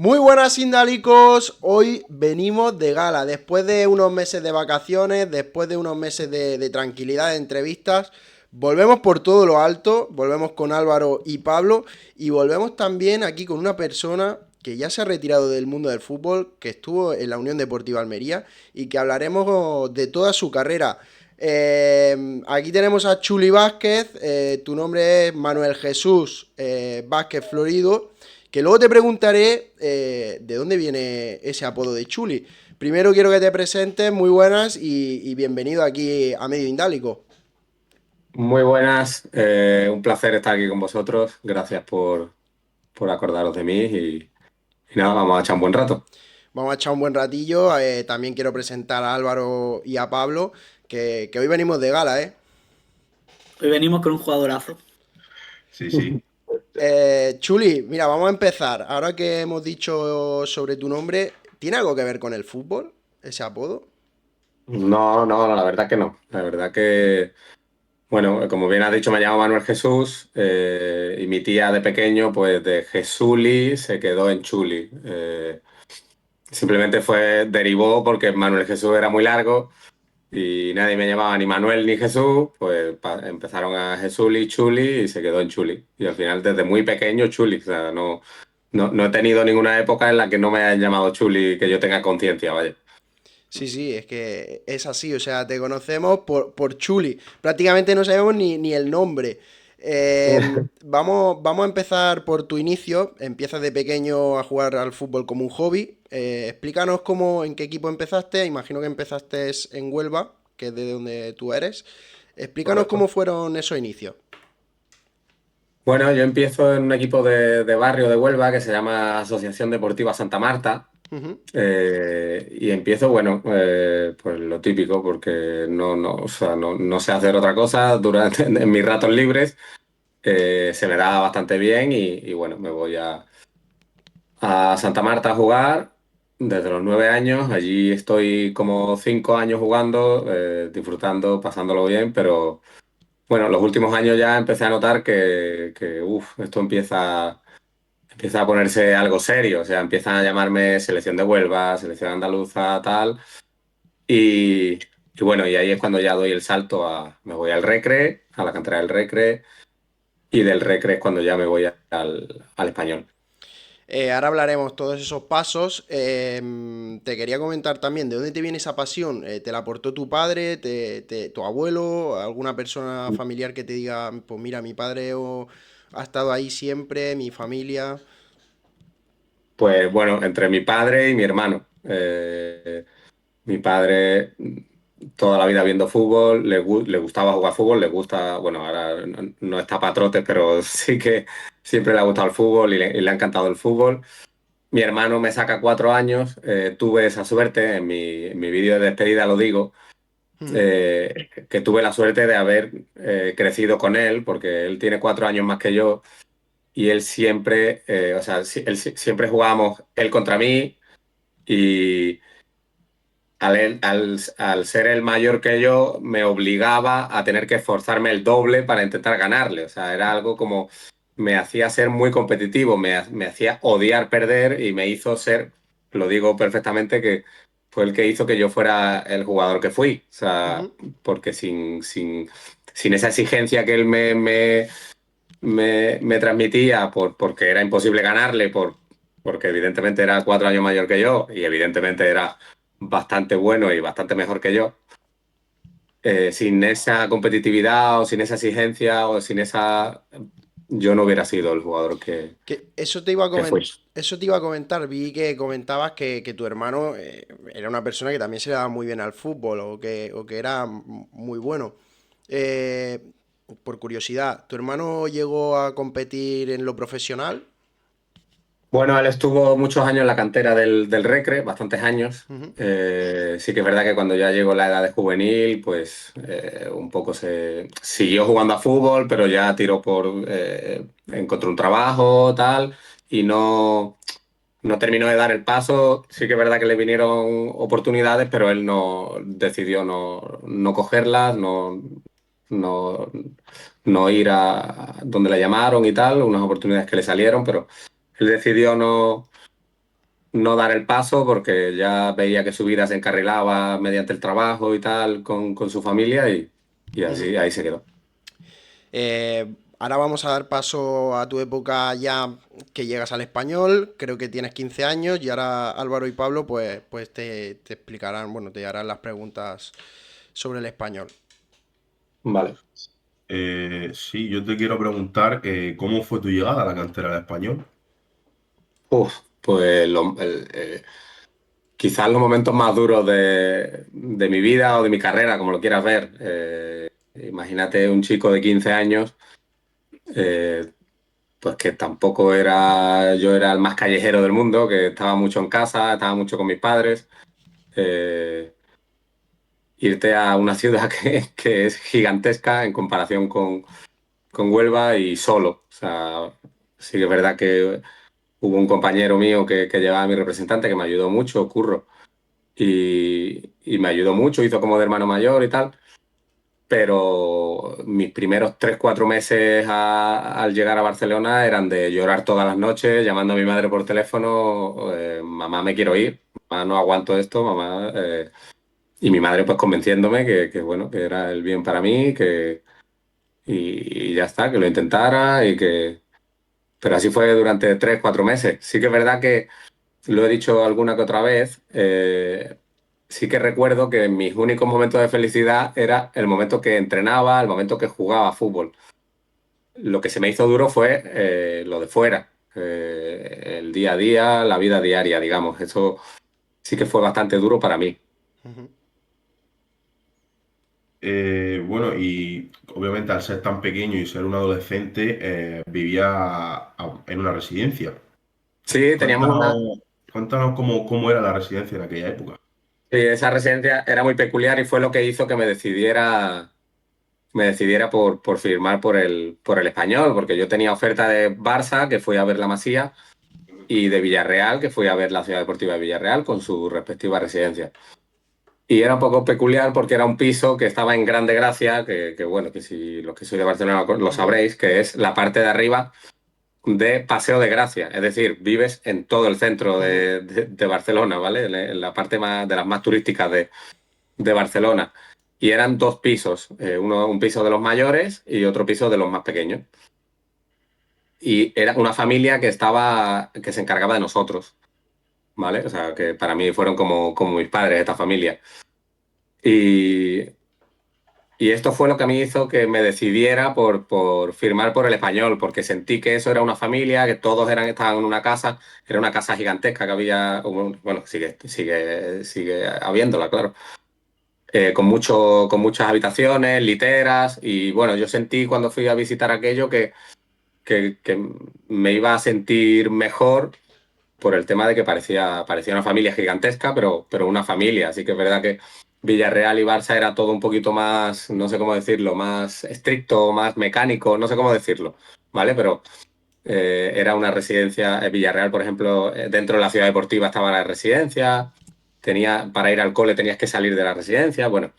Muy buenas sindálicos, hoy venimos de gala, después de unos meses de vacaciones, después de unos meses de tranquilidad, de entrevistas, volvemos por todo lo alto, volvemos con Álvaro y Pablo y volvemos también aquí con una persona que ya se ha retirado del mundo del fútbol, que estuvo en la Unión Deportiva Almería y que hablaremos de toda su carrera. Aquí tenemos a Chuli Vázquez, tu nombre es Manuel Jesús Vázquez Florido. Que luego te preguntaré de dónde viene ese apodo de Chuli. Primero quiero que te presentes, muy buenas y bienvenido aquí a Medio Indálico. Muy buenas, un placer estar aquí con vosotros. Gracias por acordaros de mí y nada, vamos a echar un buen rato. Vamos a echar un buen ratillo. También quiero presentar a Álvaro y a Pablo, que hoy venimos de gala, ¿eh? Hoy venimos con un jugadorazo. Sí, sí. Chuli, mira, vamos a empezar. Ahora que hemos dicho sobre tu nombre, ¿tiene algo que ver con el fútbol, ese apodo? No, no, no, la verdad que no. La verdad que, bueno, como bien has dicho, me llamo Manuel Jesús y mi tía de pequeño, pues de Jesuli se quedó en Chuli. Simplemente derivó porque Manuel Jesús era muy largo y nadie me llamaba ni Manuel ni Jesús, pues empezaron a Jesuli, Chuli y se quedó en Chuli. Y al final, desde muy pequeño, Chuli. O sea, no he tenido ninguna época en la que no me hayan llamado Chuli que yo tenga conciencia, vaya. Sí, sí, es que es así, o sea, te conocemos por Chuli. Prácticamente no sabemos ni el nombre. Vamos a empezar por tu inicio. Empiezas de pequeño a jugar al fútbol como un hobby. Explícanos en qué equipo empezaste. Imagino que empezaste en Huelva, que es de donde tú eres. Explícanos cómo Correcto. fueron esos inicios. Bueno, yo empiezo en un equipo de barrio de Huelva que se llama Asociación Deportiva Santa Marta. Ujú. Y empiezo, bueno, pues lo típico, porque o sea, no sé hacer otra cosa durante en mis ratos libres. Se me da bastante bien y bueno, me voy a Santa Marta a jugar desde los 9 años. Allí estoy como 5 años jugando, disfrutando, pasándolo bien, pero bueno, los últimos años ya empecé a notar esto empieza a ponerse algo serio. O sea, empiezan a llamarme Selección de Huelva, Selección Andaluza, tal. Y, y bueno, y ahí es cuando ya doy el salto me voy al Recre, a la cantera del Recre, y del Recre es cuando ya me voy al Español. Ahora hablaremos todos esos pasos. Te quería comentar también de dónde te viene esa pasión. ¿Te la aportó tu padre, tu abuelo, alguna persona familiar que te diga, pues mira, mi padre ha estado ahí siempre, mi familia? Pues bueno, entre mi padre y mi hermano. Mi padre toda la vida viendo fútbol, le gustaba jugar fútbol, le gusta, bueno, ahora no está para trotes, pero sí que siempre le ha gustado el fútbol y le ha encantado el fútbol. Mi hermano me saca 4 años, tuve esa suerte, en mi vídeo de despedida lo digo, Ujú, que tuve la suerte de haber crecido con él, porque él tiene 4 años más que yo y él siempre, o sea, siempre jugábamos él contra mí y al ser el mayor que yo, me obligaba a tener que esforzarme el doble para intentar ganarle. O sea, era algo como me hacía ser muy competitivo, me hacía odiar perder y me hizo ser, lo digo perfectamente, que fue el que hizo que yo fuera el jugador que fui. O sea, ujú. porque sin esa exigencia que él me transmitía porque era imposible ganarle, porque evidentemente era 4 años mayor que yo y evidentemente era bastante bueno y bastante mejor que yo. Sin esa competitividad o sin esa exigencia o sin esa, yo no hubiera sido el jugador Que eso te iba a que fui. eso te iba a comentar. Vi que comentabas que tu hermano era una persona que también se le daba muy bien al fútbol o que era muy bueno. Eh, por curiosidad, ¿tu hermano llegó a competir en lo profesional? Bueno, él estuvo muchos años en la cantera del Recre, bastantes años. Ujú, Sí que es verdad que cuando ya llegó la edad de juvenil, pues un poco se siguió jugando a fútbol, pero ya tiró encontró un trabajo, tal, y no terminó de dar el paso. Sí que es verdad que le vinieron oportunidades, pero él no decidió no cogerlas, no, no ir a donde le llamaron y tal, unas oportunidades que le salieron, pero él decidió no dar el paso porque ya veía que su vida se encarrilaba mediante el trabajo y tal con su familia y Ujú. así ahí se quedó. Ahora vamos a dar paso a tu época ya que llegas al español, creo que tienes 15 años y ahora Álvaro y Pablo pues te explicarán, bueno, te harán las preguntas sobre el español. Vale. Sí, yo te quiero preguntar cómo fue tu llegada a la cantera del español. Pues quizás los momentos más duros de mi vida o de mi carrera, como lo quieras ver. Imagínate un chico de 15 años, eh, pues que tampoco era, yo era el más callejero del mundo, que estaba mucho en casa, estaba mucho con mis padres. Eh, Irte a una ciudad que es gigantesca en comparación con Huelva y solo. O sea, sí que es verdad que hubo un compañero mío que llevaba a mi representante que me ayudó mucho, Curro, y me ayudó mucho, hizo como de hermano mayor y tal. Pero mis primeros 3, 4 meses al llegar a Barcelona eran de llorar todas las noches, llamando a mi madre por teléfono, mamá, me quiero ir, mamá, no aguanto esto, mamá. Y mi madre pues convenciéndome que, bueno, que era el bien para mí, y ya está, que lo intentara y que... Pero así fue durante 3, 4 meses. Sí que es verdad que lo he dicho alguna que otra vez. Sí que recuerdo que mis únicos momentos de felicidad era el momento que entrenaba, el momento que jugaba fútbol. Lo que se me hizo duro fue lo de fuera, el día a día, la vida diaria, digamos. Eso sí que fue bastante duro para mí. Ujú. Bueno, y obviamente al ser tan pequeño y ser un adolescente, vivía en una residencia. Sí, teníamos una... Cuéntanos, cuéntanos cómo era la residencia en aquella época. Sí, esa residencia era muy peculiar y fue lo que hizo que me decidiera por firmar por el Español, porque yo tenía oferta de Barça, que fui a ver la Masía, y de Villarreal, que fui a ver la Ciudad Deportiva de Villarreal con su respectiva residencia. Y era un poco peculiar porque era un piso que estaba en Grande Gracia, que bueno, que si los que sois de Barcelona lo Ujú. sabréis, que es la parte de arriba de Paseo de Gracia. Es decir, vives en todo el centro Ujú. de Barcelona, ¿vale? En la parte más, de las más turísticas de Barcelona. Y eran 2 pisos, un piso de los mayores y otro piso de los más pequeños. Y era una familia que se encargaba de nosotros, ¿vale? O sea, que para mí fueron como mis padres, esta familia. Y, y esto fue lo que a mí hizo que me decidiera por firmar por el Español, porque sentí que eso era una familia, que todos estaban en una casa, era una casa gigantesca que había, bueno, sigue habiéndola, claro. Con muchas habitaciones, literas, y bueno, yo sentí cuando fui a visitar aquello que me iba a sentir mejor por el tema de que parecía una familia gigantesca, pero una familia. Así que es verdad que Villarreal y Barça era todo un poquito más, no sé cómo decirlo, más estricto, más mecánico, no sé cómo decirlo, ¿vale? Pero era una residencia, Villarreal, por ejemplo, dentro de la ciudad deportiva estaba la residencia, para ir al cole tenías que salir de la residencia, bueno.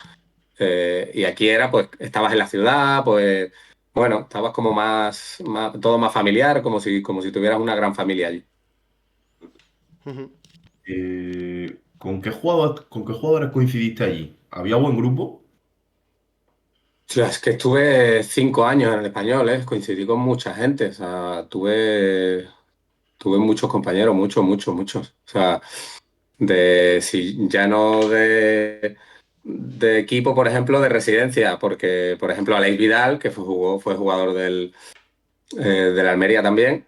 Y aquí era, pues, estabas en la ciudad, pues, bueno, estabas como todo más familiar, como si tuvieras una gran familia allí. Ujú. ¿Con qué jugadores coincidiste allí? ¿Había buen grupo? Sea, es que estuve 5 años en el español, ¿eh? Coincidí con mucha gente, o sea, tuve muchos compañeros, muchos, muchos, muchos. O sea, si ya no de equipo, por ejemplo, de residencia, porque, por ejemplo, Aleix Vidal, que fue jugador del Almería también,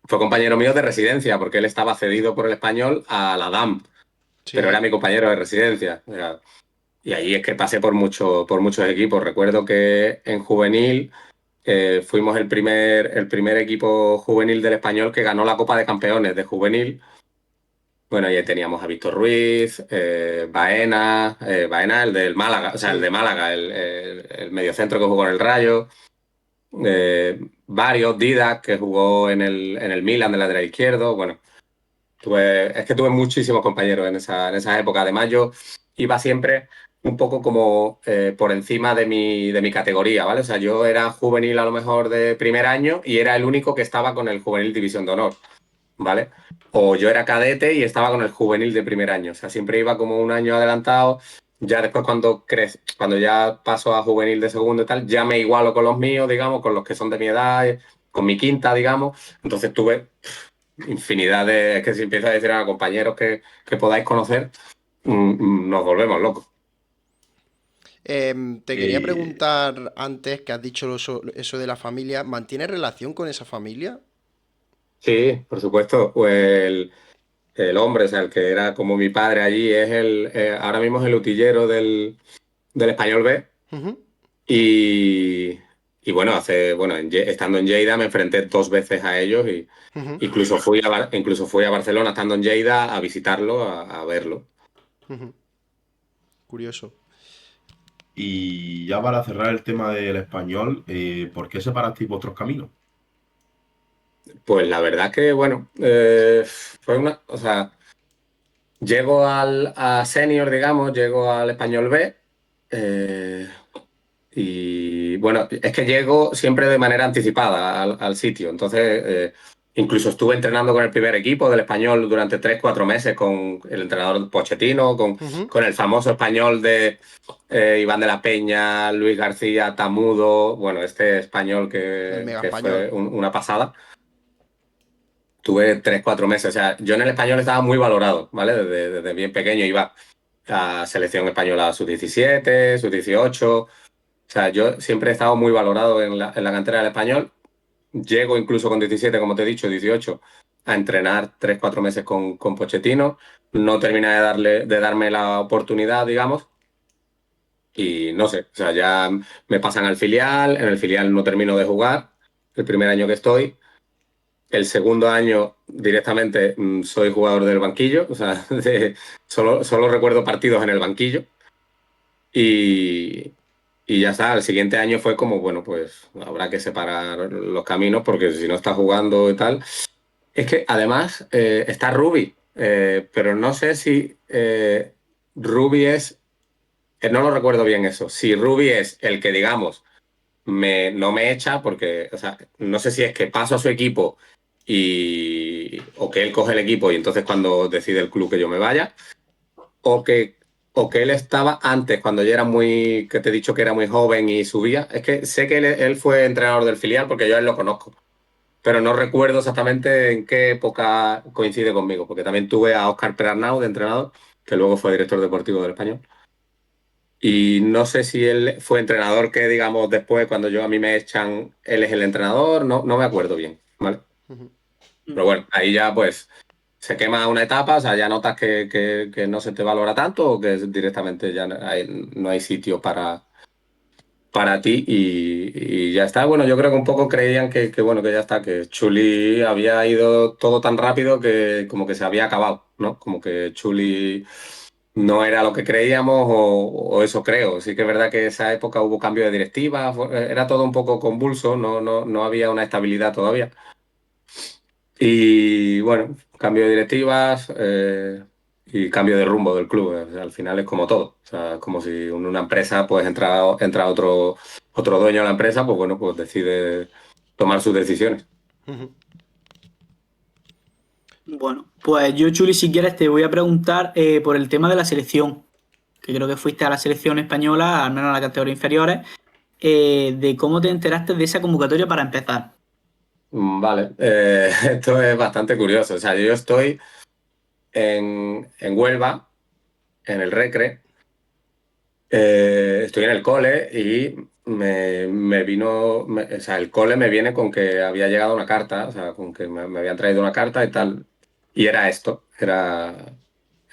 fue compañero mío de residencia, porque él estaba cedido por el español a la DAM, pero era Sí. mi compañero de residencia. O sea, y ahí es que pasé por muchos equipos. Recuerdo que en juvenil fuimos el primer equipo juvenil del español que ganó la Copa de Campeones de juvenil. Bueno, y ahí teníamos a Víctor Ruiz, Baena, el del Málaga, o sea, el de Sí. Málaga, el mediocentro que jugó en el Rayo. Varios, Didac, que jugó en el Milan de lateral izquierdo. Bueno, es que tuve muchísimos compañeros en esa época. Además, yo iba siempre un poco como por encima de mi categoría, ¿vale? O sea, yo era juvenil a lo mejor de primer año y era el único que estaba con el juvenil División de Honor. ¿vale? O yo era cadete y estaba con el juvenil de primer año. O sea, siempre iba como un año adelantado. Ya después cuando ya paso a juvenil de segundo y tal, ya me igualo con los míos, digamos, con los que son de mi edad, con mi quinta, digamos. Entonces tuve infinidad de... Es que si empiezo a decir a compañeros que podáis conocer, nos volvemos locos. Te quería Eh, preguntar antes que has dicho eso de la familia, ¿mantienes relación con esa familia? Sí, por supuesto. Pues el hombre, o sea, el que era como mi padre allí, ahora mismo es el utillero del Español B. Ujú, Y, y bueno, estando en Lleida me enfrenté 2 veces a ellos y ujú, incluso fui a Barcelona estando en Lleida a visitarlo, a verlo. ujú. Curioso. y ya para cerrar el tema del español, ¿por qué separasteis vuestros caminos? Pues la verdad que, bueno, o sea, llego a senior, digamos, llego al Español B. eh, Y bueno, es que llego siempre de manera anticipada al sitio. Entonces, incluso estuve entrenando con el primer equipo del Español durante 3, 4 meses con el entrenador Pochettino, Ujú. con el famoso español de Iván de la Peña, Luis García, Tamudo, bueno, este español El que, mega que fue español. una pasada. Tuve 3, 4 meses. O sea, yo en el español estaba muy valorado, ¿vale? Desde bien pequeño iba a selección española sub-17, sub-18. O sea, yo siempre he estado muy valorado en la cantera del español. Llego incluso con 17, como te he dicho, 18, a entrenar 3, 4 meses con Pochettino. No termina de darme la oportunidad, digamos. Y no sé, o sea, ya me pasan al filial. En el filial no termino de jugar el primer año que estoy. El segundo año directamente soy jugador del banquillo. O sea, solo recuerdo partidos en el banquillo. Y, y ya está, el siguiente año fue como, bueno, pues habrá que separar los caminos porque si no está jugando y tal. Es que además está Ruby, pero no sé si Ruby no lo recuerdo bien eso, si Ruby es el que, digamos, no me echa porque, o sea, no sé si es que paso a su equipo o que él coge el equipo y entonces cuando decide el club que yo me vaya o que, o que él estaba antes, cuando yo era que te he dicho que era muy joven y subía. Es que sé que él fue entrenador del filial porque yo a él lo conozco, pero no recuerdo exactamente en qué época coincide conmigo, porque también tuve a Óscar Perarnau de entrenador, que luego fue director deportivo del Español. Y no sé si él fue entrenador que, digamos, después, cuando a mí me echan, él es el entrenador, no me acuerdo bien, ¿vale? Pero bueno, ahí ya pues se quema una etapa, o sea, ya notas que no se te valora tanto o que directamente ya no hay sitio para ti y ya está. Bueno, yo creo que un poco creían bueno, que ya está, que Chuli había ido todo tan rápido que como que se había acabado, ¿no? Como que Chuli no era lo que creíamos o eso creo. Sí que es verdad que esa época hubo cambio de directiva, era todo un poco convulso, no había una estabilidad todavía. Y bueno, cambio de directivas y cambio de rumbo del club. O sea, al final es como todo. O sea, es como si en una empresa pues entra otro dueño de la empresa, pues bueno, pues decide tomar sus decisiones. Ujú. Bueno, pues yo, Chuli, si quieres te voy a preguntar por el tema de la selección, que creo que fuiste a la selección española, al menos a la categoría inferiores, de cómo te enteraste de esa convocatoria para empezar. Vale, esto es bastante curioso. O sea, yo estoy en Huelva, en el Recre, estoy en el cole y o sea, el cole me viene con que había llegado una carta, o sea, con que me habían traído una carta y tal. Y era esto, era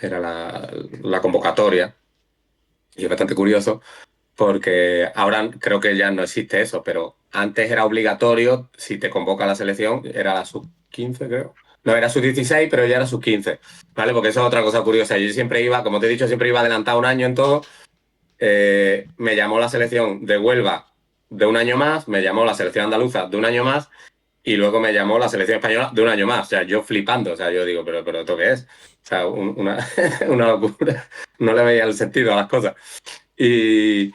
la convocatoria. Y es bastante curioso porque ahora creo que ya no existe eso, pero antes era obligatorio, si te convoca a la selección, era la sub-15 creo. No, era sub-16 pero ya era sub-15, ¿vale? Porque eso es otra cosa curiosa. Yo siempre iba, como te he dicho, siempre iba adelantado un año en todo. Me llamó la selección de Huelva de un año más, me llamó la selección andaluza de un año más y luego me llamó la selección española de un año más. O sea, yo flipando, o sea, yo digo, pero ¿esto qué es? O sea, una locura. No le veía el sentido a las cosas. Y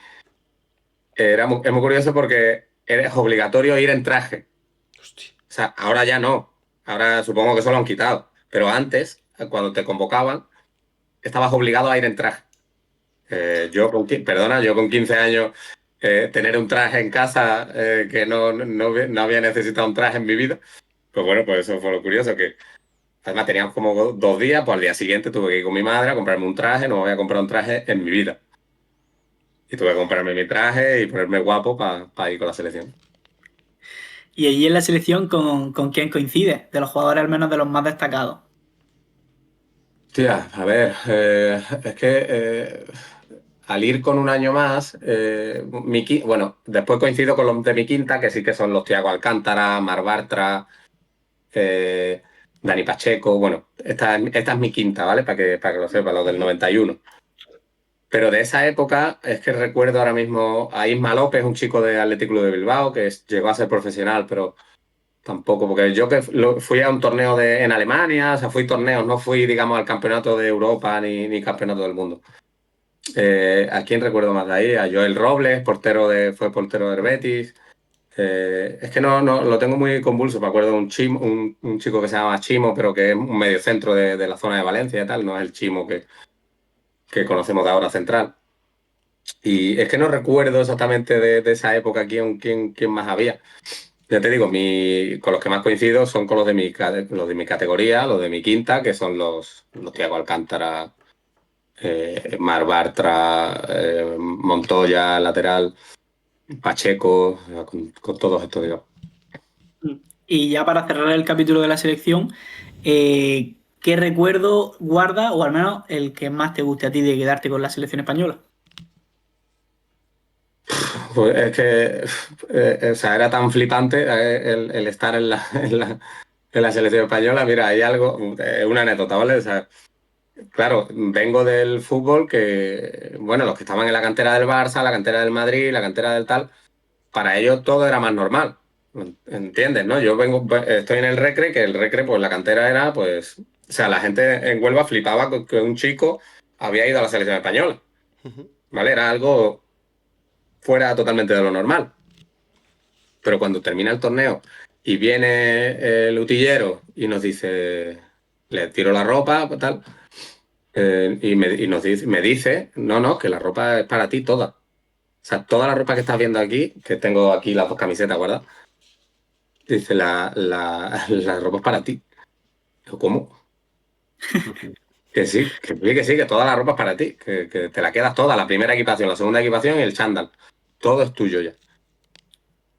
es muy curioso porque es obligatorio ir en traje. Hostia. O sea, ahora ya no. Ahora supongo que eso lo han quitado. Pero antes, cuando te convocaban, estabas obligado a ir en traje. Yo con 15 años, tener un traje en casa, que no había necesitado un traje en mi vida. Pues bueno, pues eso fue lo curioso, que además teníamos como 2 días, pues al día siguiente tuve que ir con mi madre a comprarme un traje, no me había comprado un traje en mi vida. Y tuve que comprarme mi traje y ponerme guapo para ir con la selección. Y allí en la selección, ¿con quién coincide? De los jugadores al menos de los más destacados. Tía, a ver, es que al ir con un año más, bueno, después coincido con los de mi quinta, que sí que son los Thiago Alcántara, Mar Bartra, eh, Dani Pacheco. Bueno, esta es mi quinta, ¿vale? Para que lo sepa, los del 91. Pero de esa época es que recuerdo ahora mismo a Isma López, un chico de Athletic Club de Bilbao, que llegó a ser profesional, pero tampoco, porque yo fui a un torneo en Alemania, o sea, fui torneos, no fui, digamos, al campeonato de Europa ni campeonato del mundo. ¿A quién recuerdo más de ahí? A Joel Robles, fue portero del Betis. Es que no lo tengo muy convulso. Me acuerdo de un chico que se llama Chimo, pero que es un mediocentro de la zona de Valencia y tal, no es el Chimo que conocemos de ahora central. Y es que no recuerdo exactamente de esa época quién más había. Ya te digo, con los que más coincido son con los de mi categoría, los de mi quinta, que son los Thiago Alcántara, Mar Bartra, Montoya, lateral, Pacheco, con todos estos, digamos. Y ya para cerrar el capítulo de la selección, ¿qué recuerdo guarda, o al menos el que más te guste a ti de quedarte con la selección española? Pues es que, o sea, era tan flipante, el estar en la selección española. Mira, hay algo, una anécdota, ¿vale? O sea, claro, vengo del fútbol que, bueno, los que estaban en la cantera del Barça, la cantera del Madrid, la cantera del tal, para ellos todo era más normal. ¿Entiendes, no? Estoy en el Recre, que el Recre, pues la cantera era, pues, o sea, la gente en Huelva flipaba con que un chico había ido a la selección española, ¿vale? Era algo fuera totalmente de lo normal. Pero cuando termina el torneo y viene el utillero y nos dice, le tiro la ropa, tal, me dice, no, que la ropa es para ti toda. O sea, toda la ropa que estás viendo aquí, que tengo aquí las 2 camisetas guardadas, dice, la ropa es para ti. Digo, ¿cómo? Que sí, que toda la ropa es para ti, que te la quedas toda, la primera equipación, la segunda equipación y el chándal. Todo es tuyo ya.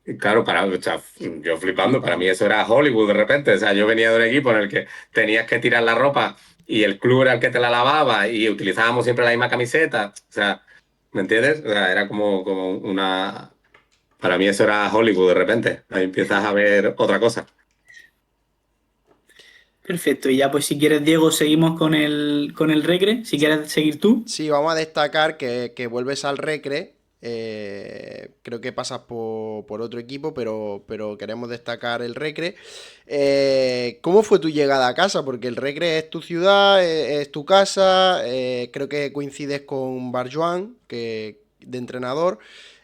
Y claro, o sea, yo flipando, para mí eso era Hollywood de repente. O sea, yo venía de un equipo en el que tenías que tirar la ropa y el club era el que te la lavaba y utilizábamos siempre la misma camiseta. O sea, ¿me entiendes? O sea, era como una... Para mí eso era Hollywood de repente. Ahí empiezas a ver otra cosa. Perfecto, y ya pues si quieres, Diego, seguimos con el Recre, si quieres seguir tú. Sí, vamos a destacar que vuelves al Recre. Creo que pasas por otro equipo, pero queremos destacar el Recre. ¿Cómo fue tu llegada a casa? Porque el Recre es tu ciudad, es tu casa. Creo que coincides con Barjuan, de entrenador.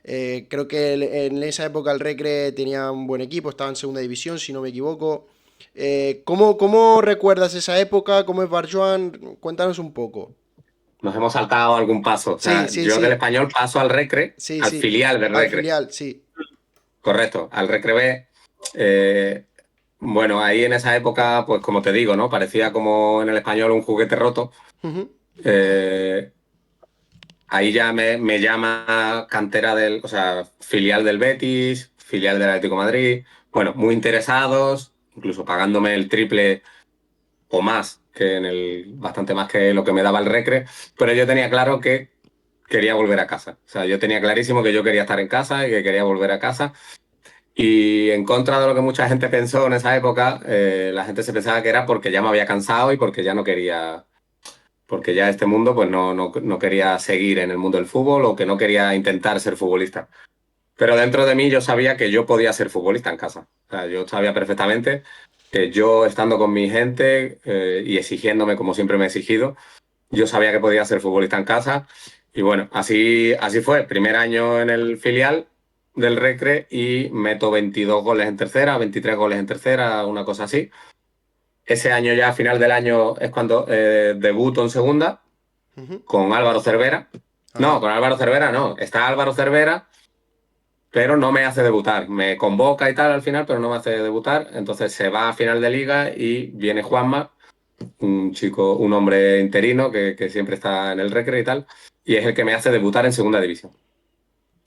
Creo que en esa época el Recre tenía un buen equipo, estaba en segunda división, si no me equivoco. ¿Cómo recuerdas esa época? ¿Cómo es Barjuan? Cuéntanos un poco. Nos hemos saltado algún paso. O Sí, sea, sí, yo del sí. español paso al Recre, Sí, al sí. filial del Al Recre. filial, sí. Correcto, al Recre B. Bueno, ahí en esa época, pues como te digo, ¿no? Parecía como en el español un juguete roto. Ujú. Eh, Ahí ya me llama o sea, filial del Betis, filial del Atlético de Madrid. Bueno, muy interesados, incluso pagándome el triple o más, bastante más que lo que me daba el Recre. Pero yo tenía claro que quería volver a casa. O sea, yo tenía clarísimo que yo quería estar en casa y que quería volver a casa. Y en contra de lo que mucha gente pensó en esa época, la gente se pensaba que era porque ya me había cansado y porque ya no quería, porque ya este mundo pues no quería seguir en el mundo del fútbol o que no quería intentar ser futbolista. Pero dentro de mí yo sabía que yo podía ser futbolista en casa. O sea, yo sabía perfectamente que yo estando con mi gente, y exigiéndome como siempre me he exigido, yo sabía que podía ser futbolista en casa. Y bueno, así fue. Primer año en el filial del Recre y meto 22 goles en tercera, 23 goles en tercera, una cosa así. ese año ya, a final del año, es cuando debuto en segunda Ujú. con Álvaro Cervera. Ajá. No, con Álvaro Cervera no. Está Álvaro Cervera, pero no me hace debutar. Me convoca y tal al final, pero no me hace debutar. Entonces se va a final de liga y viene Juanma, un chico, un hombre interino que siempre está en el Recre y tal, y es el que me hace debutar en segunda división.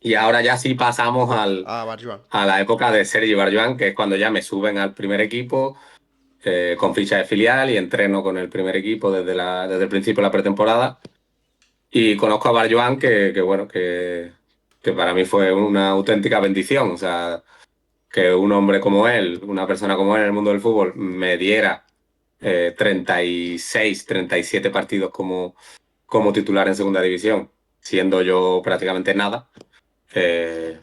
Y ahora ya sí pasamos Ah, Barjuan. a la época de Sergi Barjuan, que es cuando ya me suben al primer equipo con ficha de filial y entreno con el primer equipo desde el principio de la pretemporada. Y conozco a Barjuan, bueno, que para mí fue una auténtica bendición. O sea, que un hombre como él, una persona como él en el mundo del fútbol, me diera 36, 37 partidos como titular en segunda división, siendo yo prácticamente nada. eh,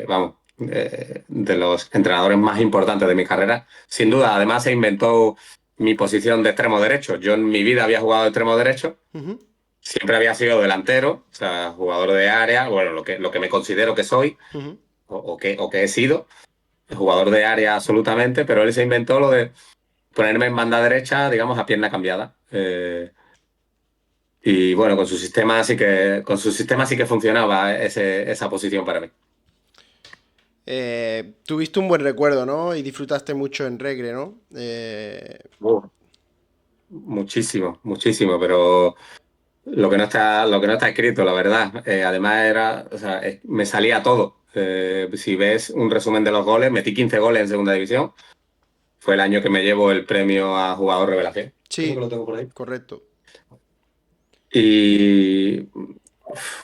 vamos, de los entrenadores más importantes de mi carrera. Sin duda, además se inventó mi posición de extremo derecho. Yo en mi vida había jugado de extremo derecho, Ujú, siempre había sido delantero, o sea, jugador de área, bueno, lo que me considero que soy ujú. o que he sido, jugador de área absolutamente, pero él se inventó lo de ponerme en banda derecha, digamos, a pierna cambiada. Y bueno, con su sistema sí que funcionaba esa posición para mí. Tuviste un buen recuerdo, ¿no? Y disfrutaste mucho en Regre, ¿no? Uf, muchísimo, muchísimo, pero lo que no está escrito, la verdad. Además o sea, me salía todo. Si ves un resumen de los goles, metí 15 goles en segunda división. Fue el año que me llevo el premio a jugador revelación. Creo que Sí, lo tengo por ahí. correcto. Y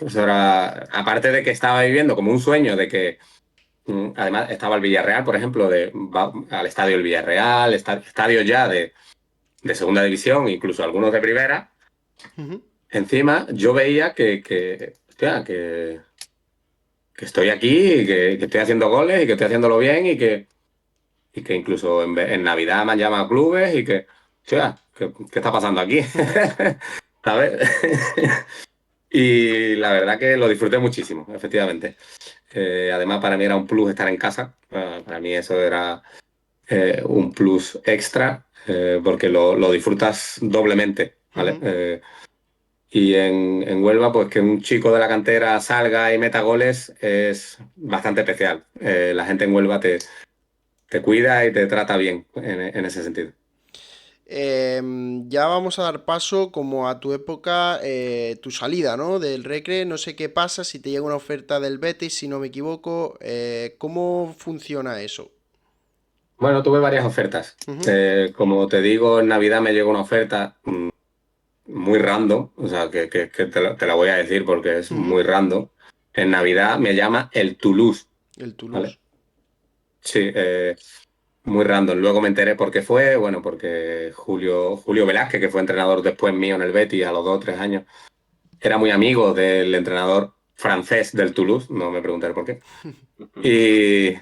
o sea, aparte de que estaba viviendo como un sueño de que además estaba el Villarreal, por ejemplo, al estadio del Villarreal, estadio ya de segunda división, incluso algunos de primera. Ujú. Encima yo veía hostia, que estoy aquí, y que estoy haciendo goles y que estoy haciéndolo bien y que incluso en Navidad me han llamado a clubes y hostia, ¿qué está pasando aquí? ¿Sabes? Y la verdad que lo disfruté muchísimo, efectivamente. Además, para mí era un plus estar en casa. Para mí eso era un plus extra porque lo disfrutas doblemente, ¿vale? Ujú. Y en Huelva, pues que un chico de la cantera salga y meta goles es bastante especial. La gente en Huelva te cuida y te trata bien en ese sentido. Ya vamos a dar paso como a tu época, tu salida, ¿no? Del Recre, no sé qué pasa, si te llega una oferta del Betis, si no me equivoco, ¿cómo funciona eso? Bueno, tuve varias ofertas. Ujú, Como te digo, en Navidad me llegó una oferta muy random, o sea, que te la voy a decir porque es ujú. muy random. En Navidad me llama el Toulouse, El ¿vale? Toulouse. Sí, muy random. Luego me enteré por qué fue, bueno, porque Julio Velázquez, que fue entrenador después mío en el Betis a los 2 o 3 años, era muy amigo del entrenador francés del Toulouse, no me pregunté por qué. Y,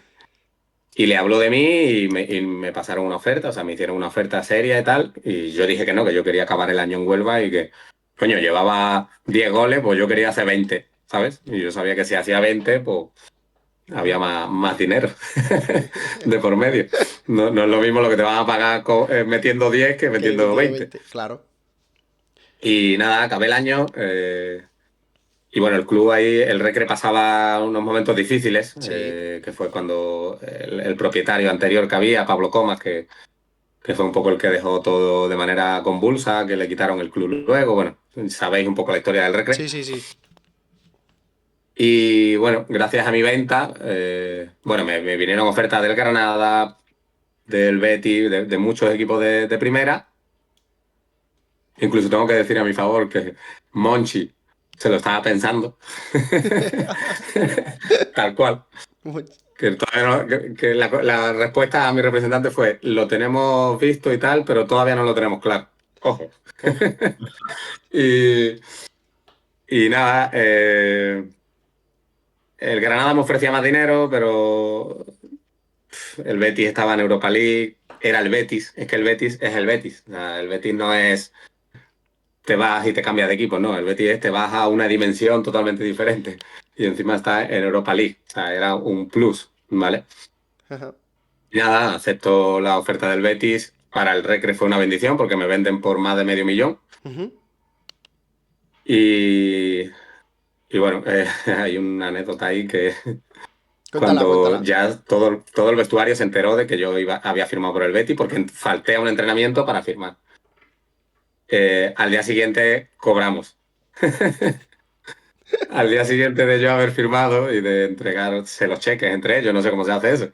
y le habló de mí y me pasaron una oferta, o sea, me hicieron una oferta seria y tal, y yo dije que no, que yo quería acabar el año en Huelva y que, coño, llevaba 10 goles, pues yo quería hacer 20, ¿sabes? Y yo sabía que si hacía 20, pues había más dinero de por medio. No, no es lo mismo lo que te van a pagar metiendo 10 que Que metiendo metido 20. 20, claro. Y nada, acabé el año. Y bueno, el club ahí, el Recre pasaba unos momentos difíciles, Sí. que fue cuando el propietario anterior que había, Pablo Comas, que fue un poco el que dejó todo de manera convulsa, que le quitaron el club luego. Bueno, sabéis un poco la historia del Recre. Sí, sí, sí. Y bueno, gracias a mi venta, bueno, me vinieron ofertas del Granada, del Betis, de muchos equipos de primera. Incluso tengo que decir a mi favor que Monchi se lo estaba pensando. Tal cual. Muy- Que, todavía que la respuesta a mi representante fue, lo tenemos visto y tal, pero todavía no lo tenemos claro. Ojo. Ojo. Y, y nada, el Granada me ofrecía más dinero, pero el Betis estaba en Europa League, era el Betis, es que el Betis es el Betis. O sea, el Betis no es te vas y te cambias de equipo, no, el Betis te vas a una dimensión totalmente diferente y encima está en Europa League, o sea, era un plus, ¿vale? Ajá. Y nada, acepto la oferta del Betis. Para el Recre fue una bendición porque me venden por más de medio millón. Ujú. Y, y bueno, hay una anécdota ahí que Cuéntala, cuando cuéntala. ya todo el vestuario se enteró de que yo había firmado por el Betis porque falté a un entrenamiento para firmar. Al día siguiente cobramos. Al día siguiente de yo haber firmado y de entregarse los cheques entre ellos, no sé cómo se hace eso.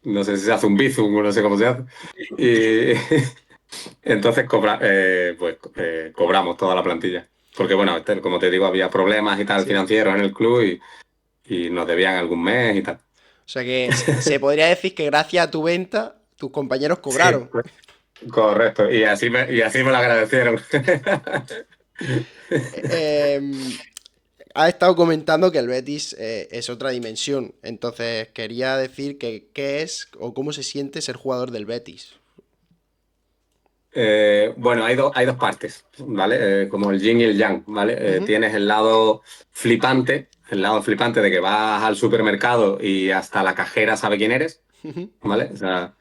No sé si se hace un bizum o no sé cómo se hace. Y entonces cobramos toda la plantilla. Porque bueno, como te digo, había problemas y tal Sí. financieros en el club y nos debían algún mes y tal. O sea que se podría decir que gracias a tu venta, tus compañeros Sí, cobraron. correcto. Y así me lo agradecieron. Eh, ha estado comentando que el Betis es otra dimensión. Entonces quería decir que qué es o cómo se siente ser jugador del Betis. Bueno, hay dos partes, ¿vale? Como el yin y el yang, ¿vale? Ujú, Tienes el lado flipante de que vas al supermercado y hasta la cajera sabe quién eres, ujú. ¿vale? O sea,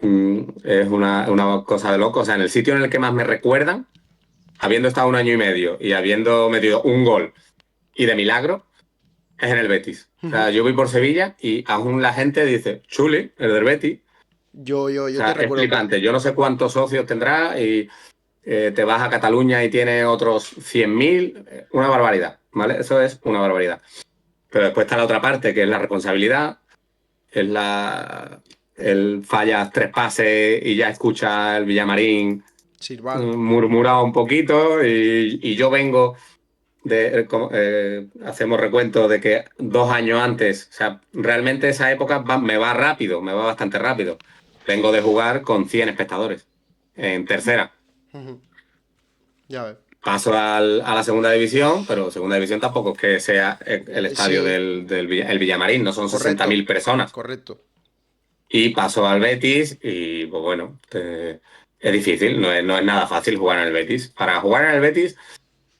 es una cosa de loco. O sea, en el sitio en el que más me recuerdan, habiendo estado un año y medio y habiendo metido un gol y de milagro, es en el Betis. O sea, yo voy por Sevilla y aún la gente dice, Chuli, el del Betis. O Yo sea, te es recuerdo por... flipante. Yo no sé cuántos socios tendrá y te vas a Cataluña y tienes otros 100.000, una barbaridad, ¿vale? Eso es una barbaridad. Pero después está la otra parte, que es la responsabilidad, es el fallas 3 pases y ya escucha el Villamarín Silbar. murmurado un poquito y yo vengo hacemos recuento de que 2 años antes, o sea, realmente esa época me va rápido, me va bastante rápido. Vengo de jugar con 100 espectadores en tercera. Ujú. Ya ves. Paso a la segunda división, pero segunda división tampoco es que sea el estadio Sí, el Villamarín, no son correcto. 60.000 personas. Correcto. Y paso al Betis y, pues bueno, es difícil, no es nada fácil jugar en el Betis. Para jugar en el Betis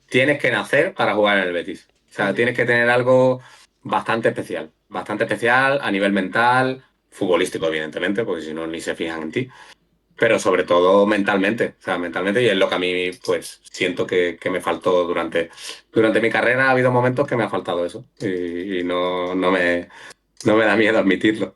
tienes que nacer para jugar en el Betis. O sea, Ujú. tienes que tener algo bastante especial a nivel mental, futbolístico, evidentemente, porque si no, ni se fijan en ti, pero sobre todo mentalmente, o sea, mentalmente, y es lo que a mí, pues, siento que me faltó durante mi carrera. Ha habido momentos que me ha faltado eso y no me da miedo admitirlo.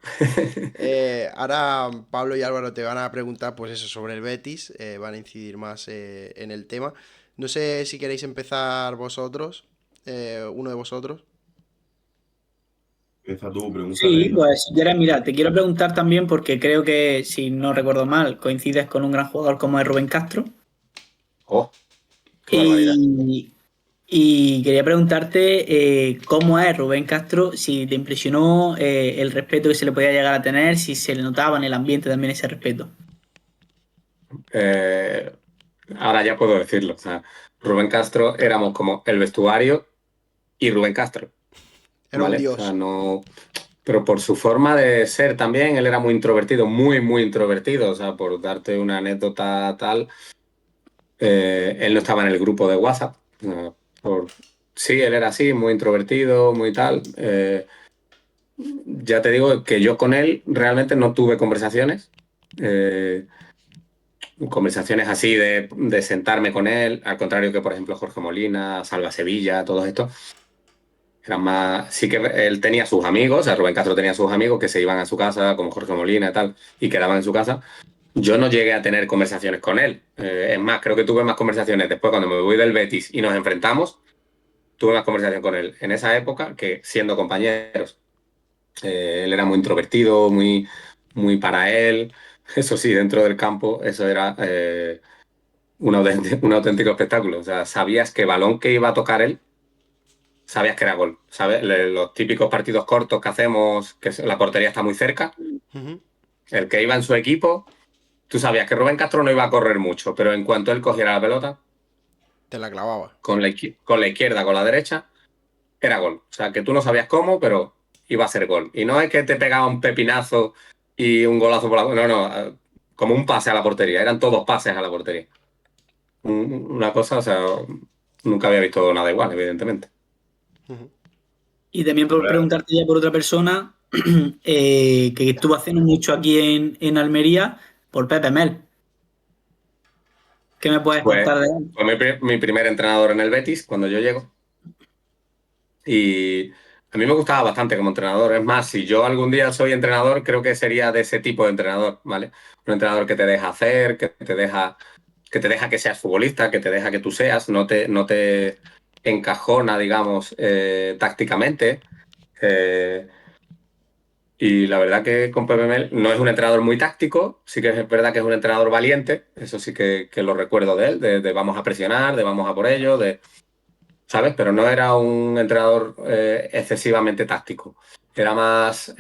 Ahora Pablo y Álvaro te van a preguntar, pues eso, sobre el Betis, van a incidir más en el tema. No sé si queréis empezar vosotros, uno de vosotros. Empieza tú, pregúntale Sí, ahí. pues si quieres, mira, te quiero preguntar también porque creo que, si no recuerdo mal, coincides con un gran jugador como es Rubén Castro. ¡Oh, qué barbaridad! Y, y quería preguntarte cómo es Rubén Castro, si te impresionó el respeto que se le podía llegar a tener, si se le notaba en el ambiente también ese respeto. Eh, Ahora ya puedo decirlo. O sea, Rubén Castro éramos como el vestuario y Rubén Castro, Era un ¿vale? O sea, dios. no. Pero por su forma de ser también, él era muy introvertido, muy, muy introvertido. O sea, por darte una anécdota tal, él no estaba en el grupo de WhatsApp. Por... Sí, él era así, muy introvertido, muy tal. Ya te digo que yo con él realmente no tuve eh, conversaciones así de sentarme con él, al contrario que, por ejemplo, Jorge Molina, Salva Sevilla, todos estos. Eran más, sí que él tenía sus amigos, o sea, Rubén Castro tenía sus amigos que se iban a su casa, como Jorge Molina y tal, y quedaban en su casa. Yo no llegué a tener conversaciones con él. Es más, creo que tuve más conversaciones después cuando me voy del Betis y nos enfrentamos, tuve más conversación con él en esa época que siendo compañeros. Él era muy introvertido, muy, muy para él. Eso sí, dentro del campo, eso era un auténtico espectáculo. O sea, sabías que balón que iba a tocar él, sabías que era gol. ¿Sabes? Los típicos partidos cortos que hacemos, que la portería está muy cerca, Ujú. el que iba en su equipo, tú sabías que Rubén Castro no iba a correr mucho, pero en cuanto él cogiera la pelota, Te la clavaba. con la izquierda, con la derecha, era gol. O sea, que tú no sabías cómo, pero iba a ser gol. Y no es que te pegaba un pepinazo y un golazo por la... No, no, como un pase a la portería. Eran todos pases a la portería. Una cosa, o sea, nunca había visto nada igual, evidentemente. Ujú. Y también por Hombre, preguntarte ya por otra persona, que estuvo haciendo mucho aquí en Almería por Pepe Mel. ¿Qué me puedes Fue, contar de él? fue mi primer entrenador en el Betis cuando yo llego. Y a mí me gustaba bastante como entrenador. Es más, si yo algún día soy entrenador, creo que sería de ese tipo de entrenador, ¿vale? Un entrenador que te deja hacer, que te deja que seas futbolista, que te deja que tú seas, no te encajona, digamos, tácticamente. Eh, y la verdad que con Pepe Mel no es un entrenador muy táctico, sí que es verdad que es un entrenador valiente, eso sí que lo recuerdo de él, de vamos a presionar, de vamos a por ello, ¿sabes? Pero no era un entrenador excesivamente táctico. Era más,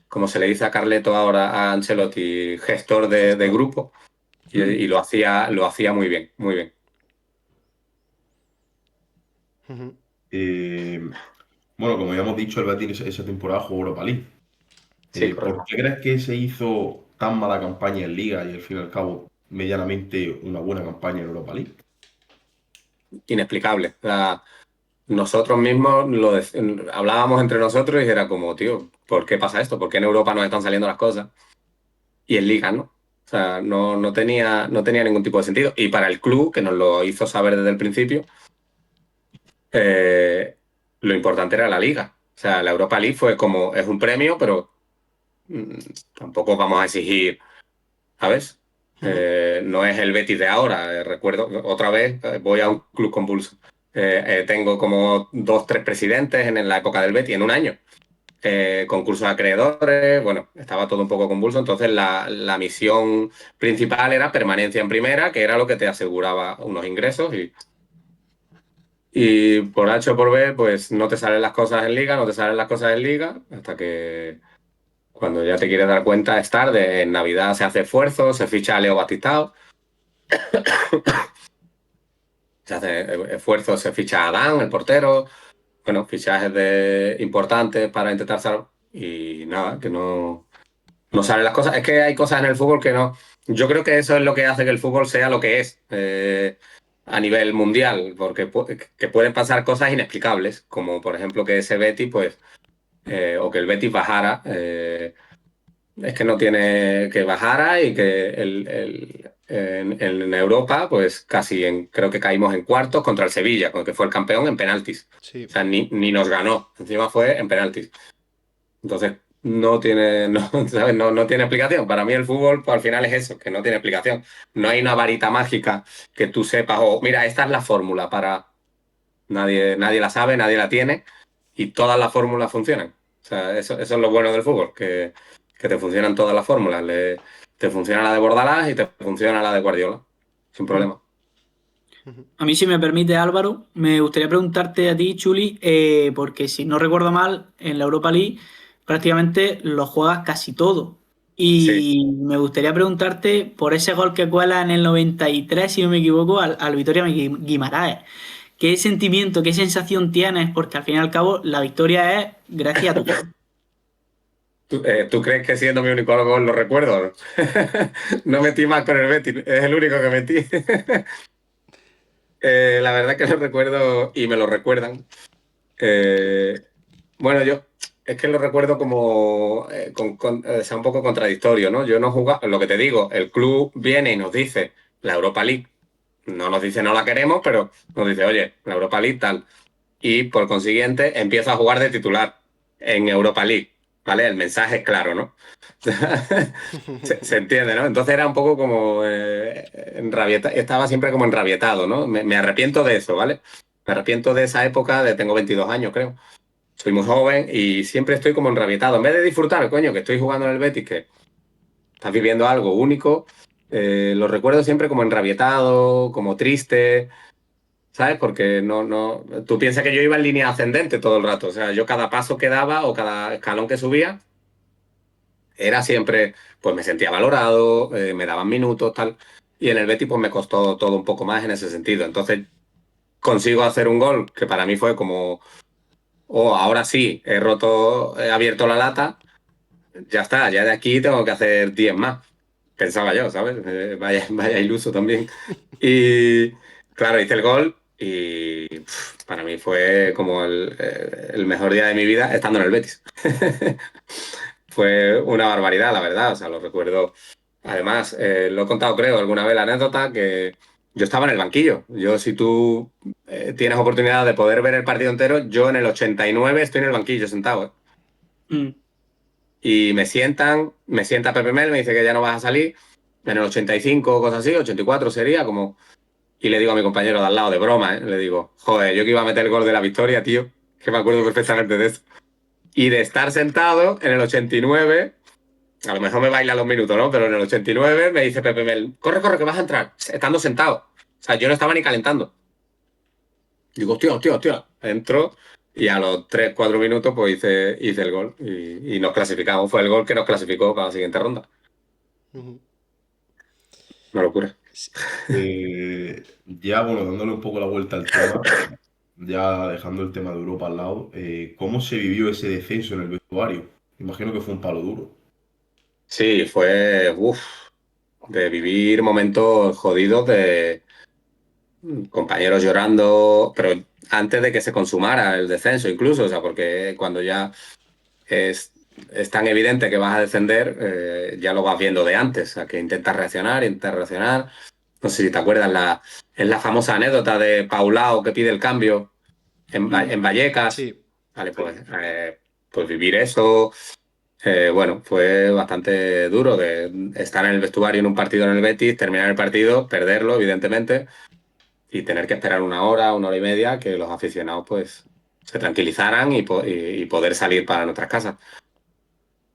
como se le dice a Carleto ahora, a Ancelotti, gestor de Gestor. grupo, y lo hacía muy bien, muy bien. Ujú. Eh, bueno, como ya hemos dicho, el Betis esa temporada jugó Europa League. Sí, ¿Por correcto. qué crees que se hizo tan mala campaña en Liga y al fin y al cabo medianamente una buena campaña en Europa League? Inexplicable. O sea, nosotros mismos hablábamos entre nosotros y era como, tío, ¿por qué pasa esto? ¿Por qué en Europa nos están saliendo las cosas? Y en Liga no. O sea, no tenía ningún tipo de sentido. Y para el club, que nos lo hizo saber desde el principio, eh, lo importante era la Liga. O sea, la Europa League fue como, es un premio, pero mm, tampoco vamos a exigir, ¿sabes? Ujú. No es el Betis de ahora. Recuerdo, otra vez, voy a un club convulso. Tengo como 2, 3 presidentes en la época del Betis en un año. Concursos de acreedores, bueno, estaba todo un poco convulso, entonces la misión principal era permanencia en primera, que era lo que te aseguraba unos ingresos y por H o por B, pues no te salen las cosas en liga, no te salen las cosas en liga, hasta que cuando ya te quieres dar cuenta es tarde, en Navidad se hace esfuerzo, se ficha a Leo Batistao, se hace esfuerzo, se ficha a Adán, el portero, bueno, fichajes importantes para intentar salvar y nada, que no salen las cosas. Es que hay cosas en el fútbol que no. Yo creo que eso es lo que hace que el fútbol sea lo que es a nivel mundial, porque que pueden pasar cosas inexplicables, como por ejemplo que ese Betis, pues, o que el Betis bajara. Es que no tiene que bajara y que en Europa, pues casi creo que caímos en cuartos contra el Sevilla, con que fue el campeón en penaltis. Sí. O sea, ni nos ganó, encima fue en penaltis. Entonces, no tiene, no, ¿sabes? No tiene explicación. Para mí el fútbol, pues, al final es eso, que no tiene explicación. No hay una varita mágica que tú sepas, o mira, esta es la fórmula para... Nadie la sabe, nadie la tiene, y todas las fórmulas funcionan. O sea, eso es lo bueno del fútbol, que te funcionan todas las fórmulas. Te funciona la de Bordalás y te funciona la de Guardiola, sin problema. Ujú. A mí, si me permite, Álvaro, me gustaría preguntarte a ti, Chuli, porque si no recuerdo mal, en la Europa League prácticamente lo juegas casi todo. Sí. Y me gustaría preguntarte por ese gol que cuela en el 93, si no me equivoco, al Vitoria Guimaraes. ¿Qué sentimiento, qué sensación tienes? Porque al fin y al cabo la victoria es gracias a tu gol. ¿Tú crees que siendo mi único gol lo recuerdo? No metí más con el Betis, es el único que metí. La verdad que lo recuerdo y me lo recuerdan. Eh, bueno, yo es que lo recuerdo como sea un poco contradictorio, ¿no? Yo no jugaba, lo que te digo, el club viene y nos dice la Europa League, no nos dice no la queremos, pero nos dice, oye, la Europa League tal. Y por consiguiente empiezo a jugar de titular en Europa League, ¿vale? El mensaje es claro, ¿no? Se entiende, ¿no? Entonces era un poco como estaba siempre como enrabietado, ¿no? Me arrepiento de eso, ¿vale? Me arrepiento de esa época, tengo 22 años, creo. Soy muy joven y siempre estoy como enrabietado. En vez de disfrutar, coño, que estoy jugando en el Betis, que estás viviendo algo único, lo recuerdo siempre como enrabietado, como triste, ¿sabes? Porque tú piensas que yo iba en línea ascendente todo el rato. O sea, yo cada paso que daba o cada escalón que subía era siempre, pues me sentía valorado, me daban minutos, tal. Y en el Betis, pues me costó todo un poco más en ese sentido. Entonces consigo hacer un gol que para mí fue como, oh, ahora sí, he abierto la lata, ya está, ya de aquí tengo que hacer 10 más. Pensaba yo, ¿sabes? Vaya iluso también. Y claro, hice el gol Y para mí fue como el mejor día de mi vida estando en el Betis. Fue una barbaridad, la verdad. O sea, lo recuerdo. Además, lo he contado, creo, alguna vez la anécdota que yo estaba en el banquillo. Yo, si tú tienes oportunidad de poder ver el partido entero, yo en el 89 estoy en el banquillo sentado. Mm. Y me sienta Pepe Mel, me dice que ya no vas a salir. En el 85 o cosas así, 84 sería como. Y le digo a mi compañero de al lado, de broma, le digo, joder, yo que iba a meter el gol de la victoria, tío, que me acuerdo perfectamente de eso. Y de estar sentado en el 89, a lo mejor me baila los minutos, ¿no? Pero en el 89 me dice Pepe Mel, corre, corre, que vas a entrar, estando sentado. O sea, yo no estaba ni calentando. Digo, hostia, entro y a los 3 4 minutos pues hice el gol y nos clasificamos. Fue el gol que nos clasificó para la siguiente ronda. Ujú. Una locura. Ya, bueno, dándole un poco la vuelta al tema, ya dejando el tema de Europa al lado, ¿cómo se vivió ese descenso en el vestuario? Imagino que fue un palo duro. Sí, fue, de vivir momentos jodidos de compañeros llorando, pero antes de que se consumara el descenso incluso, o sea, porque cuando ya es tan evidente que vas a descender, ya lo vas viendo de antes, o sea, que intentas reaccionar. No sé si te acuerdas, es la famosa anécdota de Paulao que pide el cambio en Vallecas. Sí. Vale, pues vivir eso, bueno, fue bastante duro de estar en el vestuario en un partido en el Betis, terminar el partido, perderlo, evidentemente, y tener que esperar una hora y media que los aficionados pues se tranquilizaran y poder salir para nuestras casas.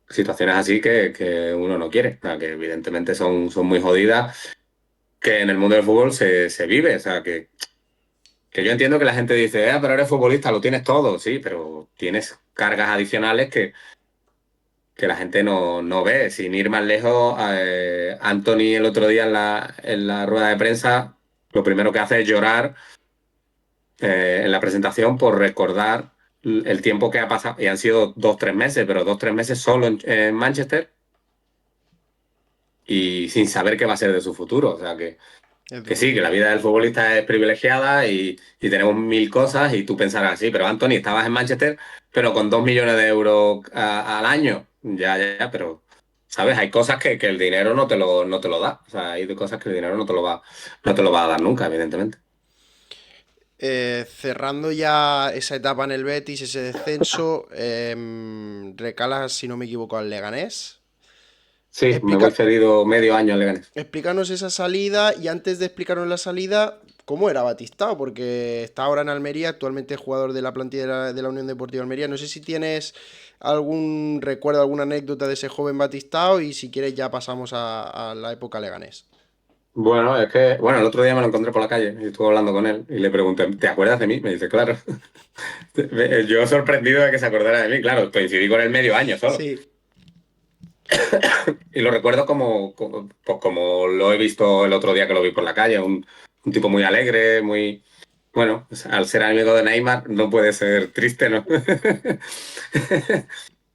Situaciones así que uno no quiere, o sea, que evidentemente son muy jodidas, que en el mundo del fútbol se vive, o sea, que yo entiendo que la gente dice, pero eres futbolista, lo tienes todo, sí, pero tienes cargas adicionales que la gente no ve. Sin ir más lejos, Anthony el otro día en la rueda de prensa, lo primero que hace es llorar en la presentación por recordar el tiempo que ha pasado, y han sido 2 3 meses, pero 2 3 meses solo en Manchester y sin saber qué va a ser de su futuro. O sea Es que duro. sí, que la vida del futbolista es privilegiada y tenemos mil cosas y tú pensarás así, pero Anthony, estabas en Manchester, pero con 2 millones de euros al año. Ya, pero, ¿sabes? Hay cosas que el dinero no te lo da. O sea, hay cosas que el dinero no te lo va a dar nunca, evidentemente. Cerrando ya esa etapa en el Betis, ese descenso, recalas, si no me equivoco, al Leganés. Sí, me voy Explica, cedido medio año al Leganés. explícanos esa salida y antes de explicarnos la salida, ¿cómo era Batistao? Porque está ahora en Almería, actualmente es jugador de la plantilla de la Unión Deportiva Almería. No sé si tienes algún recuerdo, alguna anécdota de ese joven Batistao y si quieres ya pasamos a la época Leganés. Bueno, es que, bueno, el otro día me lo encontré por la calle y estuve hablando con él y le pregunté, ¿te acuerdas de mí? Me dice, claro. Yo sorprendido de que se acordara de mí, claro, coincidí con él medio año solo. Sí. Y lo recuerdo como lo he visto el otro día que lo vi por la calle, un tipo muy alegre, muy... Bueno, pues, al ser amigo de Neymar no puede ser triste, ¿no?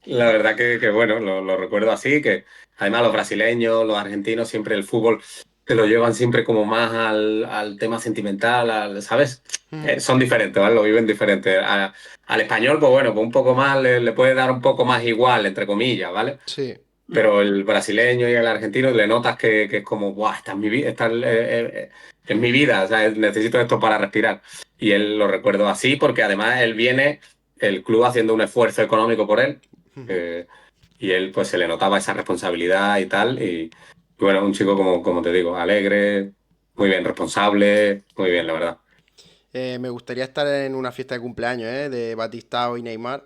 La verdad que bueno, lo recuerdo así, que además los brasileños, los argentinos, siempre el fútbol se lo llevan siempre como más al tema sentimental, ¿sabes? Ujú. Son diferentes, ¿vale? Lo viven diferente. Al español, pues bueno, pues un poco más, le puede dar un poco más igual, entre comillas, ¿vale? Sí. Pero el brasileño y el argentino le notas que es como, ¡buah! Esta es mi vida, es mi vida, o sea, necesito esto para respirar. Y él lo recuerdo así porque además él viene, el club haciendo un esfuerzo económico por él, Ujú. eh, y él pues se le notaba esa responsabilidad y tal. Y bueno, un chico como te digo, alegre, muy bien, responsable, muy bien, la verdad. Me gustaría estar en una fiesta de cumpleaños, de Batistao y Neymar.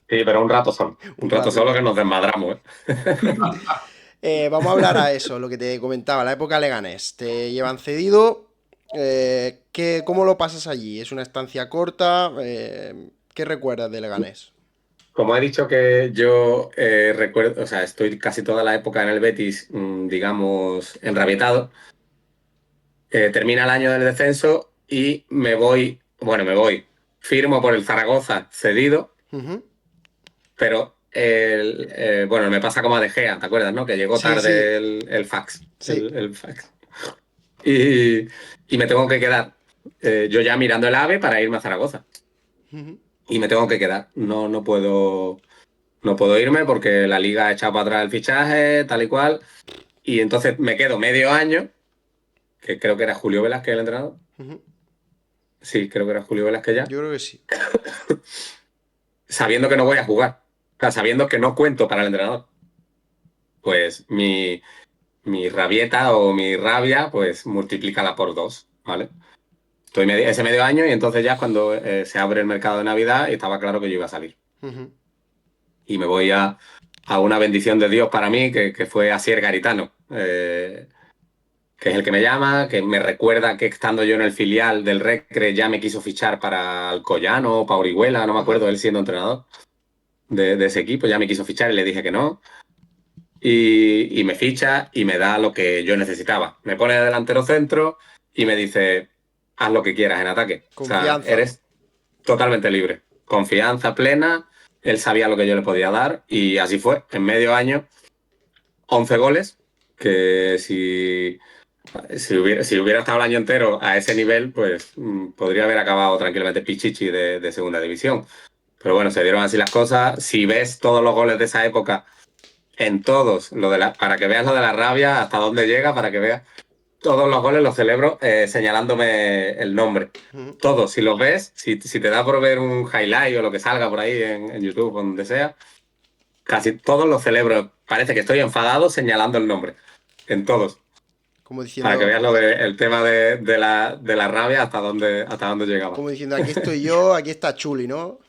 Sí, pero un rato solo, Un un rato rato, un solo que rato. nos desmadramos, ¿eh? Vamos a hablar a eso, lo que te comentaba, la época Leganés. Te llevan cedido. ¿Cómo lo pasas allí? ¿Es una estancia corta? ¿Qué recuerdas de Leganés? Como he dicho que yo recuerdo, o sea, estoy casi toda la época en el Betis, digamos, enrabietado. Termina el año del descenso y firmo por el Zaragoza cedido, Ujú. pero bueno, me pasa como a De Gea, ¿te acuerdas, no? Que llegó Sí, sí, tarde el fax, sí. el fax. Y, y me tengo que quedar. yo ya mirando el AVE para irme a Zaragoza. Ujú. Y me tengo que quedar. No puedo irme porque la liga ha echado para atrás el fichaje, tal y cual. Y entonces me quedo medio año, que creo que era Julio Velázquez el entrenador. Ujú. Sí, creo que era Julio Velázquez ya. Yo creo que sí. Sabiendo que no voy a jugar. O sea, sabiendo que no cuento para el entrenador. Pues mi rabieta o mi rabia, pues multiplícala por 2, ¿vale? Estoy ese medio año y entonces ya es cuando se abre el mercado de Navidad y estaba claro que yo iba a salir. Ujú. Y me voy a una bendición de Dios para mí, que fue Asier Garitano, que es el que me llama, que me recuerda que estando yo en el filial del Recre ya me quiso fichar para Alcoyano o para Orihuela, no me acuerdo, él siendo entrenador de ese equipo, ya me quiso fichar y le dije que no. Y me ficha y me da lo que yo necesitaba. Me pone de delantero centro y me dice, haz lo que quieras en ataque. O sea, Confianza. eres totalmente libre. Confianza plena, él sabía lo que yo le podía dar y así fue. En medio año, 11 goles, que si hubiera estado el año entero a ese nivel, pues podría haber acabado tranquilamente Pichichi de segunda división. Pero bueno, se dieron así las cosas. Si ves todos los goles de esa época, en todos, para que veas lo de la rabia, hasta dónde llega, para que veas, todos los goles los celebro señalándome el nombre. Ujú. Todos, si los ves, si te da por ver un highlight o lo que salga por ahí en YouTube o donde sea, casi todos los celebro. Parece que estoy enfadado señalando el nombre. En todos. Como Para que diciendo, veas el tema de la rabia hasta dónde llegaba. como diciendo, aquí estoy yo, aquí está Chuli, ¿no?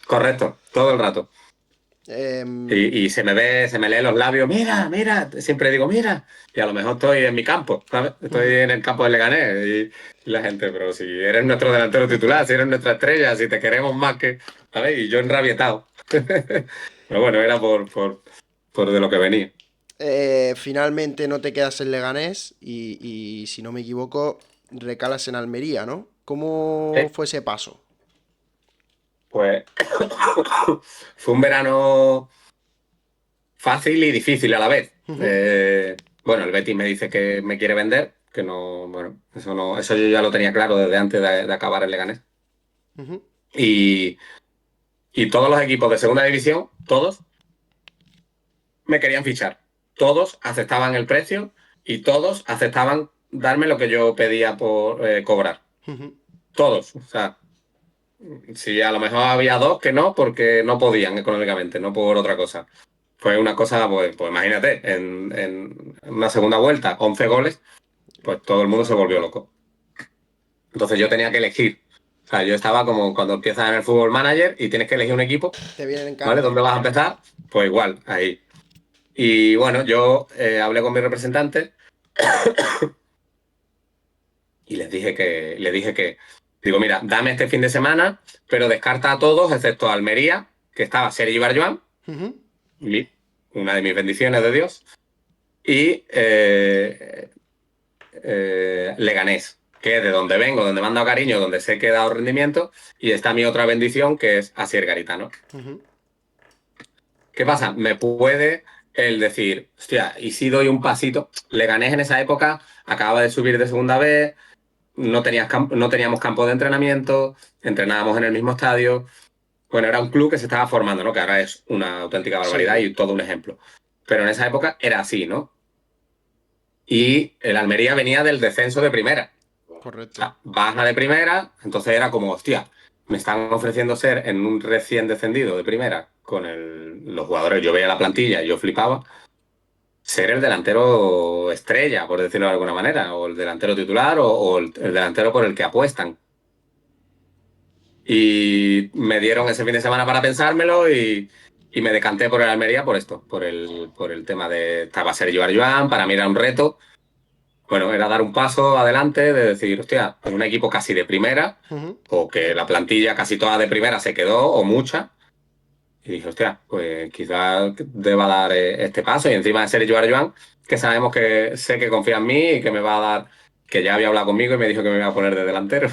Correcto, todo el rato. Em, Y se me leen los labios, mira, mira, siempre digo, mira, y a lo mejor estoy en mi campo, ¿sabes? Estoy ujú. en el campo de Leganés y la gente, pero si eres nuestro delantero titular, si eres nuestra estrella, si te queremos más que, ¿sabes? Y yo enrabietado. Pero bueno, era por de lo que venía. Finalmente no te quedas en Leganés y si no me equivoco, recalas en Almería, ¿no? ¿Cómo Sí, fue ese paso? pues fue un verano fácil y difícil a la vez. Ujú. Bueno, el Betis me dice que me quiere vender, que no, bueno, eso no, eso yo ya lo tenía claro desde antes de acabar el Leganés. Ujú. Y, y todos los equipos de segunda división, todos, me querían fichar. Todos aceptaban el precio y todos aceptaban darme lo que yo pedía por cobrar. Ujú. Todos. O sea, si a lo mejor había dos que no, porque no podían económicamente, no por otra cosa. Fue una cosa, pues imagínate, en una segunda vuelta, 11 goles, pues todo el mundo Una se volvió locura. loco. Entonces yo tenía que elegir. O sea, yo estaba como cuando empiezas en el fútbol manager y tienes que elegir un equipo, Te vienen en ¿vale? carta. ¿Dónde vas a empezar? Pues igual, ahí. Y bueno, yo hablé con mi representante y digo, mira, dame este fin de semana, pero descarta a todos, excepto a Almería, que estaba Sergi Barjuan, Ujú. y una de mis bendiciones de Dios, y Leganés, que es de donde vengo, donde me han dado cariño, donde sé que he dado rendimiento, y está mi otra bendición, que es Asier Garitano. Ujú. ¿Qué pasa? Me puede el decir, hostia, y si doy un pasito. Leganés en esa época acababa de subir de segunda vez, no teníamos campo de entrenamiento, entrenábamos en el mismo estadio. Bueno, era un club que se estaba formando, ¿no? Que ahora es una auténtica barbaridad Sí, y todo un ejemplo. Pero en esa época era así, ¿no? Y el Almería venía del descenso de primera. O correcto. sea, baja de primera, entonces era como, hostia, me están ofreciendo ser en un recién descendido de primera con los jugadores. Yo veía la plantilla y yo flipaba. Ser el delantero estrella, por decirlo de alguna manera, o el delantero titular o el delantero por el que apuestan. Y me dieron ese fin de semana para pensármelo y me decanté por el Almería por esto, por el tema de estaba Sergio Barjuan, para mí era un reto. Bueno, era dar un paso adelante de decir, hostia, en un equipo casi de primera, Ujú. o que la plantilla casi toda de primera se quedó, o mucha. Y dije, hostia, pues quizás deba dar este paso. Y encima de Sergio Barjuan, que sabemos que sé que confía en mí y que me va a dar, que ya había hablado conmigo y me dijo que me iba a poner de delantero.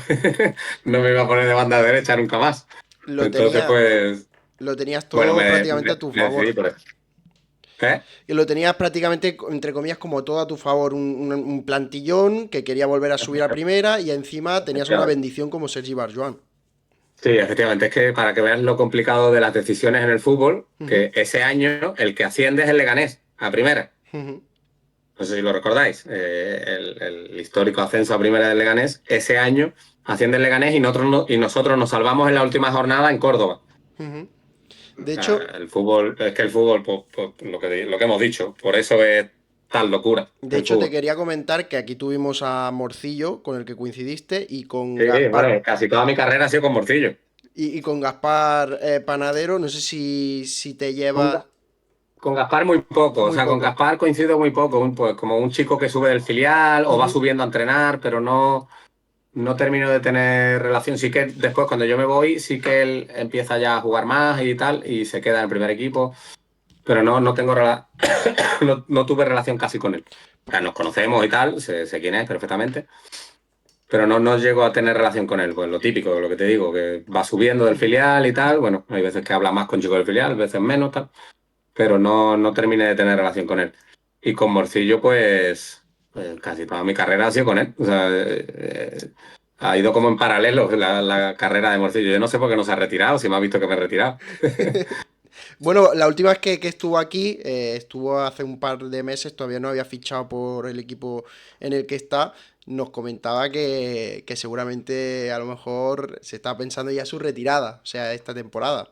No me iba a poner de banda derecha nunca más. Lo Entonces, tenía, pues, lo tenías bueno, todo prácticamente a tu me decidí favor. por eso. ¿Eh? Y lo tenías prácticamente, entre comillas, como todo a tu favor. Un plantillón que quería volver a subir a primera y encima tenías una Efectivamente. bendición como Sergi Barjuan. Sí, efectivamente. Es que para que veas lo complicado de las decisiones en el fútbol, Ujú, que ese año el que asciende es el Leganés, a primera. ujú. No sé si lo recordáis. El histórico ascenso a primera del Leganés, ese año asciende el Leganés y nosotros nos salvamos en la última jornada en Córdoba. Ujú. O De sea, hecho, el fútbol, es que el fútbol, pues, lo que hemos dicho, por eso es tal locura de el hecho, te fútbol. quería comentar que aquí tuvimos a Morcillo, con el que coincidiste, y con Sí, Gaspar, bueno, casi toda mi carrera ha sido con Morcillo. y con Gaspar Panadero. No sé si te Con, llevas Ga- con Gaspar muy poco, o muy sea, con poco. Gaspar coincido muy poco, pues como un chico que sube del filial o va Ujú, subiendo a entrenar, pero no termino de tener relación. Sí que después, cuando yo me voy, sí que él empieza ya a jugar más y tal, y se queda en el primer equipo, pero no tengo no tuve relación casi con él. O sea, nos conocemos y tal, sé quién es perfectamente, pero no llego a tener relación con él. Pues lo típico, lo que te digo, que va subiendo del ujú. filial y tal. Bueno, hay veces que habla más con chicos del filial, veces menos, tal, pero no terminé de tener relación con él. Y con Morcillo, pues casi toda mi carrera ha sido con él. O sea, ha ido como en paralelo la carrera de Morcillo. Yo no sé por qué no se ha retirado, si me ha visto que me he retirado. Bueno, la última vez que estuvo aquí, estuvo hace un par de meses, todavía no había fichado por el equipo en el que está. Nos comentaba que seguramente a lo mejor se está pensando ya su retirada, o sea, esta temporada.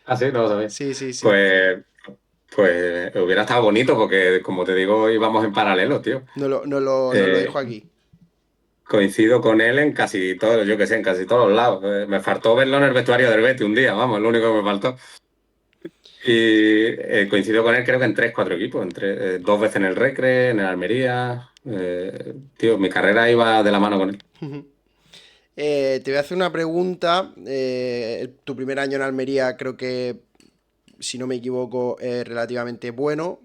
Ah, sí, no lo sabía. Sí, sí, sí. Pues, pues hubiera estado bonito porque, como te digo, íbamos en paralelo, tío. No lo Eh, dijo aquí. coincido con él en casi todos, yo que sé, en casi todos los lados. Me faltó verlo en el vestuario del Betis un día, vamos, es lo único que me faltó. Y coincido con él creo que en tres, cuatro equipos, dos veces en el Recre, en el Almería. Tío, mi carrera iba de la mano con él. Te voy a hacer una pregunta. Tu primer año en Almería creo que, si no me equivoco, es relativamente bueno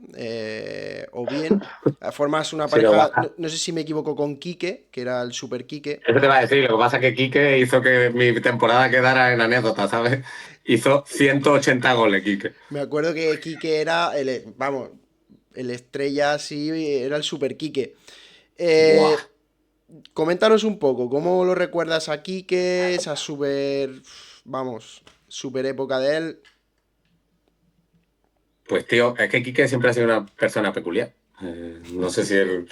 o bien. Formas una Sí, lo pareja, baja. no sé si me equivoco, con Quique, que era el Super Quique. Eso te va a decir, lo que pasa es que Quique hizo que mi temporada quedara en anécdota, ¿sabes? Hizo 180 goles, Quique. Me acuerdo que Quique era vamos, el estrella así, era el Super Quique. Buah. Eh, Coméntanos un poco, ¿cómo lo recuerdas a Quique? Esa super, vamos, super época de él. Pues tío, es que Quique siempre ha sido una persona peculiar. No sé si él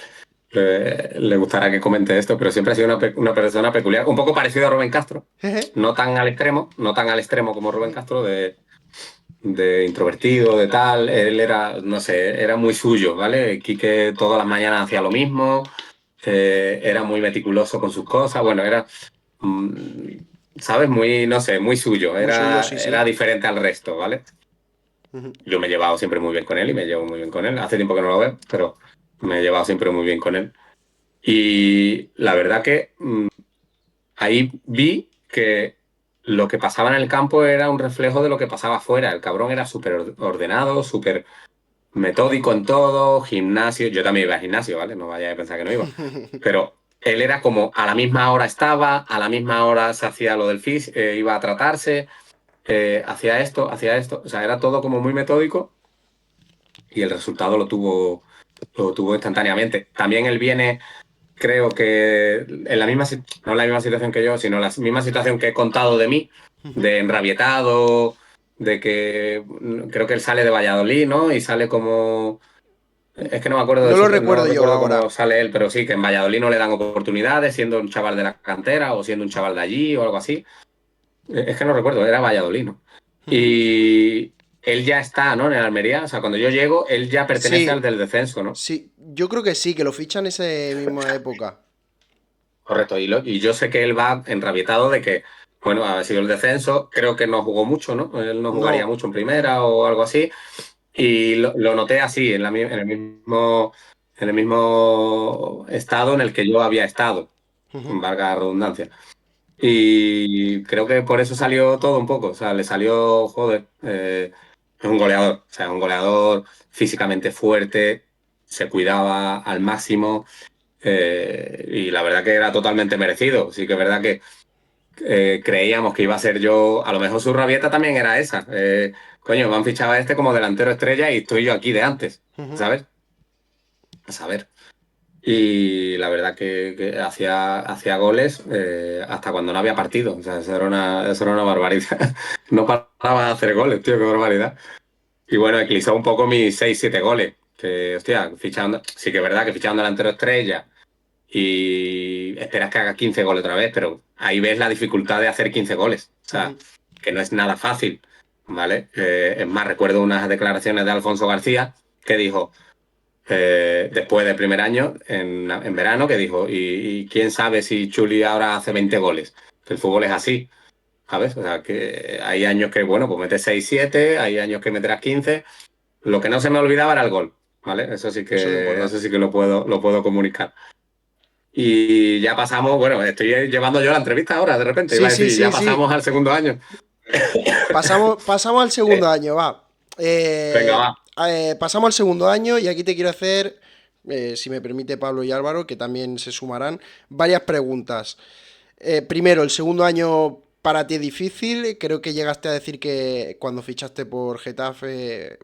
le gustará que comente esto, pero siempre ha sido una persona peculiar. Un poco parecido a Rubén Castro. No tan al extremo, no tan al extremo como Rubén Castro, de introvertido, de tal. Él era, no sé, era muy suyo, ¿vale? Quique todas las mañanas hacía lo mismo, era muy meticuloso con sus cosas. Bueno, era, mm, ¿sabes? Muy, no sé, muy suyo. Muy suyo, Era, sí, era sí. diferente al resto, ¿vale? Yo me he llevado siempre muy bien con él y me llevo muy bien con él. Hace tiempo que no lo veo, pero me he llevado siempre muy bien con él. Y la verdad que ahí vi que lo que pasaba en el campo era un reflejo de lo que pasaba afuera. El cabrón era súper ordenado, súper metódico en todo, gimnasio. Yo también iba al gimnasio, ¿vale? No vaya a pensar que no iba. Pero él era como a la misma hora estaba, a la misma hora se hacía lo del fis, iba a tratarse, hacía esto, hacía esto. O sea, era todo como muy metódico y el resultado lo tuvo instantáneamente. También él viene, creo que en la misma, no en la misma situación que yo, sino la misma situación que he contado de mí, de enrabietado, de que creo que él sale de Valladolid, ¿no? Y sale como... Es que no me acuerdo No lo no recuerdo yo recuerdo cómo ahora. sale él, pero sí, que en Valladolid no le dan oportunidades, siendo un chaval de la cantera o siendo un chaval de allí o algo así. Es que no recuerdo, era Valladolid, ¿no? Y él ya está, ¿no? En el Almería. O sea, cuando yo llego, él ya pertenece al Sí, del descenso, ¿no? sí, yo creo que sí, que lo fichan en esa misma época. Correcto. Y yo sé que él va enrabietado de que, bueno, ha sido el descenso. Creo que no jugó mucho, ¿no? Él no jugaría No. mucho en primera o algo así. Y lo noté así, en el mismo estado en el que yo había estado, valga la redundancia. Y creo que por eso salió todo un poco. O sea, le salió, joder, es un goleador. O sea, un goleador físicamente fuerte, se cuidaba al máximo y la verdad que era totalmente merecido. Sí que es verdad que creíamos que iba a ser yo, a lo mejor su rabieta también era esa. Coño, me han fichado a este como delantero estrella y estoy yo aquí de antes, ¿sabes? A saber. Y la verdad que hacía goles hasta cuando no había partido. O sea, eso era una barbaridad. No paraba de hacer goles, tío, qué barbaridad. Y bueno, eclipsó un poco mis 6 7 goles. Que, hostia, fichando, sí que es verdad que fichando delantero estrella y esperas que haga 15 goles otra vez, pero ahí ves la dificultad de hacer 15 goles. O sea, que no es nada fácil, ¿vale? Es más, recuerdo unas declaraciones de Alfonso García que dijo, después del primer año, en verano, que dijo, y quién sabe si Chuli ahora hace 20 goles. Que el fútbol es así, ¿sabes? O sea, que hay años que, bueno, pues metes 6 7, hay años que meterás 15. Lo que no se me olvidaba era el gol, ¿vale? Eso es importante. Eso sí que lo puedo comunicar. Y ya pasamos, bueno, estoy llevando yo la entrevista ahora, de repente, Sí, iba a sí, decir, sí, ya sí. pasamos al segundo año. Pasamos al segundo año, va. Venga, va. Pasamos al segundo año y aquí te quiero hacer, si me permite Pablo y Álvaro, que también se sumarán, varias preguntas. Primero, el segundo año para ti es difícil. Creo que llegaste a decir que cuando fichaste por Getafe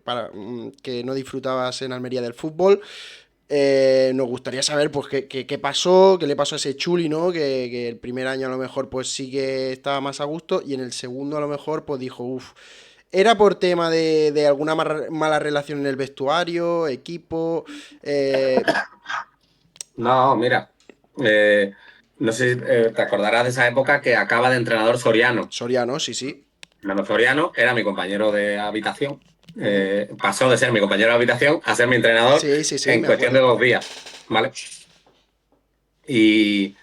que no disfrutabas en Almería del fútbol. Nos gustaría saber pues qué pasó, qué le pasó a ese Chuli, ¿no? Que el primer año a lo mejor pues sí que estaba más a gusto y en el segundo a lo mejor pues dijo, uff, ¿era por tema de alguna mala relación en el vestuario, equipo? No, mira, no sé si te acordarás de esa época que acaba de entrenador Soriano. Soriano, sí, sí. Nano Soriano era mi compañero de habitación. Ujú. Pasó de ser mi compañero de habitación a ser mi entrenador Sí, sí, sí, en me cuestión de acuerdo. 2 días, ¿vale? Y,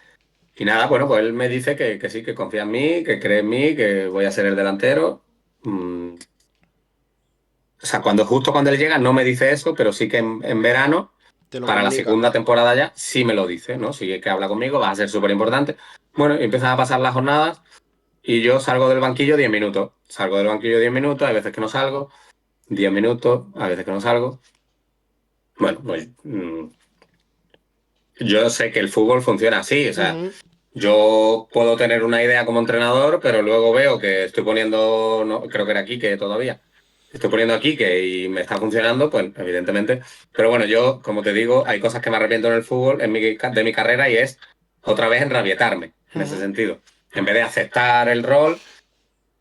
y nada, bueno, pues él me dice que sí, que confía en mí, que cree en mí, que voy a ser el delantero. O sea, justo cuando él llega no me dice eso, pero sí que en verano, Te lo para la comunica. segunda temporada ya, sí me lo dice, ¿no? Sí que habla conmigo, va a ser súper importante. Bueno, y empiezan a pasar las jornadas y yo salgo del banquillo 10 minutos. Salgo del banquillo 10 minutos, hay veces que no salgo, 10 minutos, a veces que no salgo. Bueno, pues yo sé que el fútbol funciona así, o sea, Ujú. yo puedo tener una idea como entrenador, pero luego veo que estoy poniendo, no, creo que era Quique todavía, estoy poniendo a Quique y me está funcionando, pues evidentemente. Pero bueno, yo, como te digo, hay cosas que me arrepiento en el fútbol, de mi carrera, y es otra vez enrabietarme, en ese Ujú. sentido. En vez de aceptar el rol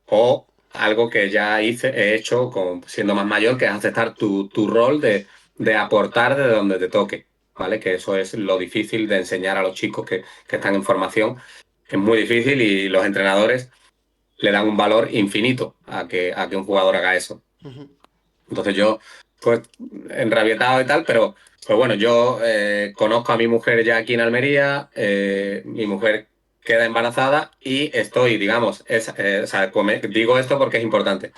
o algo que ya he hecho siendo más mayor, que es aceptar tu rol de aportar desde donde te toque, ¿vale? Que eso es lo difícil de enseñar a los chicos que están en formación. Es muy difícil y los entrenadores le dan un valor infinito a que un jugador haga eso. Ujú. Entonces yo, pues, enrabietado y tal, pero pues bueno, yo conozco a mi mujer ya aquí en Almería, mi mujer queda embarazada y estoy, digamos, o sea, digo esto porque es importante,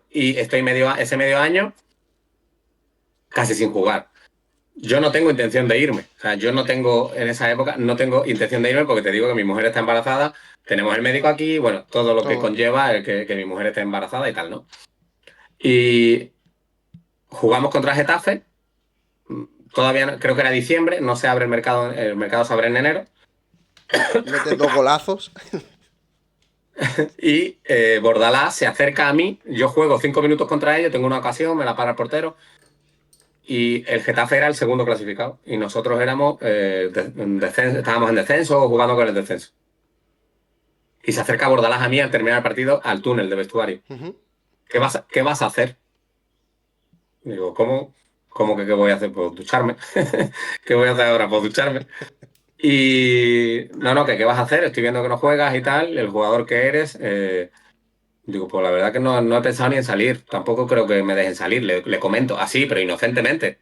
y estoy ese medio año casi sin jugar. Yo no tengo intención de irme, o sea, yo no tengo, en esa época, no tengo intención de irme porque te digo que mi mujer está embarazada, tenemos el médico aquí, bueno, todo lo que Todo. conlleva el que mi mujer esté embarazada y tal, ¿no? Y jugamos contra Getafe. Todavía creo que era diciembre, no se abre el mercado se abre en enero. Metes dos golazos. Y Bordalás se acerca a mí, yo juego 5 minutos contra ellos, tengo una ocasión, me la para el portero. Y el Getafe era el segundo clasificado. Y nosotros éramos estábamos en descenso o jugando con el descenso. Y se acerca Bordalás a mí al terminar el partido al túnel de vestuario. Ujú. Qué vas a hacer? Digo, ¿cómo que qué voy a hacer? Pues ducharme. ¿Qué voy a hacer ahora? Pues ducharme. Y no, que qué vas a hacer, estoy viendo que no juegas y tal, el jugador que eres, digo, pues la verdad que no he pensado ni en salir, tampoco creo que me dejen salir, le comento, así, pero inocentemente.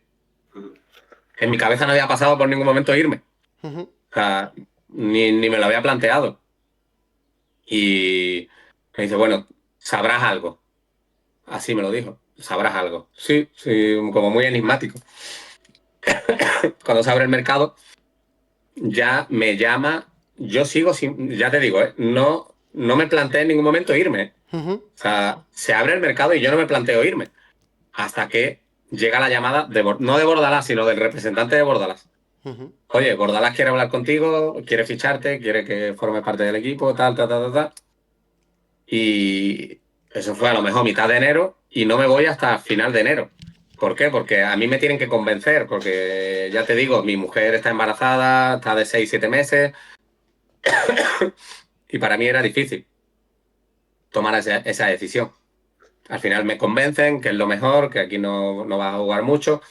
En mi cabeza no había pasado por ningún momento irme, Ujú. o sea, ni me lo había planteado. Y me dice, bueno, sabrás algo, así me lo dijo, sabrás algo. Sí, sí, como muy enigmático. Cuando se abre el mercado, ya me llama, yo sigo sin, ya te digo, no me planteé en ningún momento irme. Ujú. O sea, se abre el mercado y yo no me planteo irme. Hasta que llega la llamada, no de Bordalás, sino del representante de Bordalás. Ujú. Oye, Bordalás quiere hablar contigo, quiere ficharte, quiere que formes parte del equipo, tal, tal, tal, tal, tal. Y eso fue a lo mejor mitad de enero y no me voy hasta final de enero. ¿Por qué? Porque a mí me tienen que convencer, porque ya te digo, mi mujer está embarazada, está de 6, 7 meses y para mí era difícil tomar esa decisión. Al final me convencen que es lo mejor, que aquí no va a jugar mucho.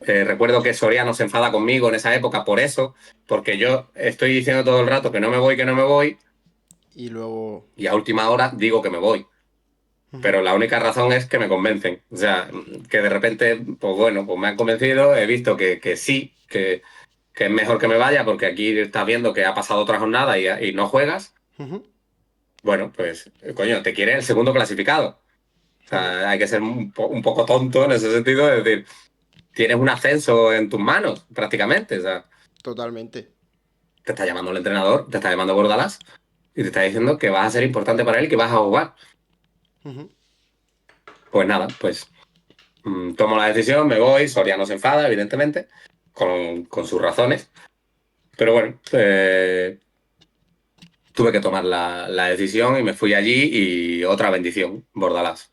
Recuerdo que Soriano se enfada conmigo en esa época por eso, porque yo estoy diciendo todo el rato que no me voy, Y luego... y a última hora digo que me voy. Ujú. Pero la única razón es que me convencen. O sea, que de repente, pues bueno, pues me han convencido, he visto que sí, que es mejor que me vaya, porque aquí estás viendo que ha pasado otra jornada y no juegas. Ujú. Bueno, pues, coño, te quiere el segundo clasificado. O Ujú. sea, hay que ser un poco tonto en ese sentido, es decir, tienes un ascenso en tus manos, prácticamente. O sea, Totalmente. te está llamando el entrenador, te está llamando Bordalás y te está diciendo que vas a ser importante para él y que vas a jugar. Ujú. Pues nada, pues tomo la decisión, me voy, Soriano se enfada, evidentemente, con sus razones, pero bueno, tuve que tomar la decisión y me fui allí y otra bendición, Bordalás.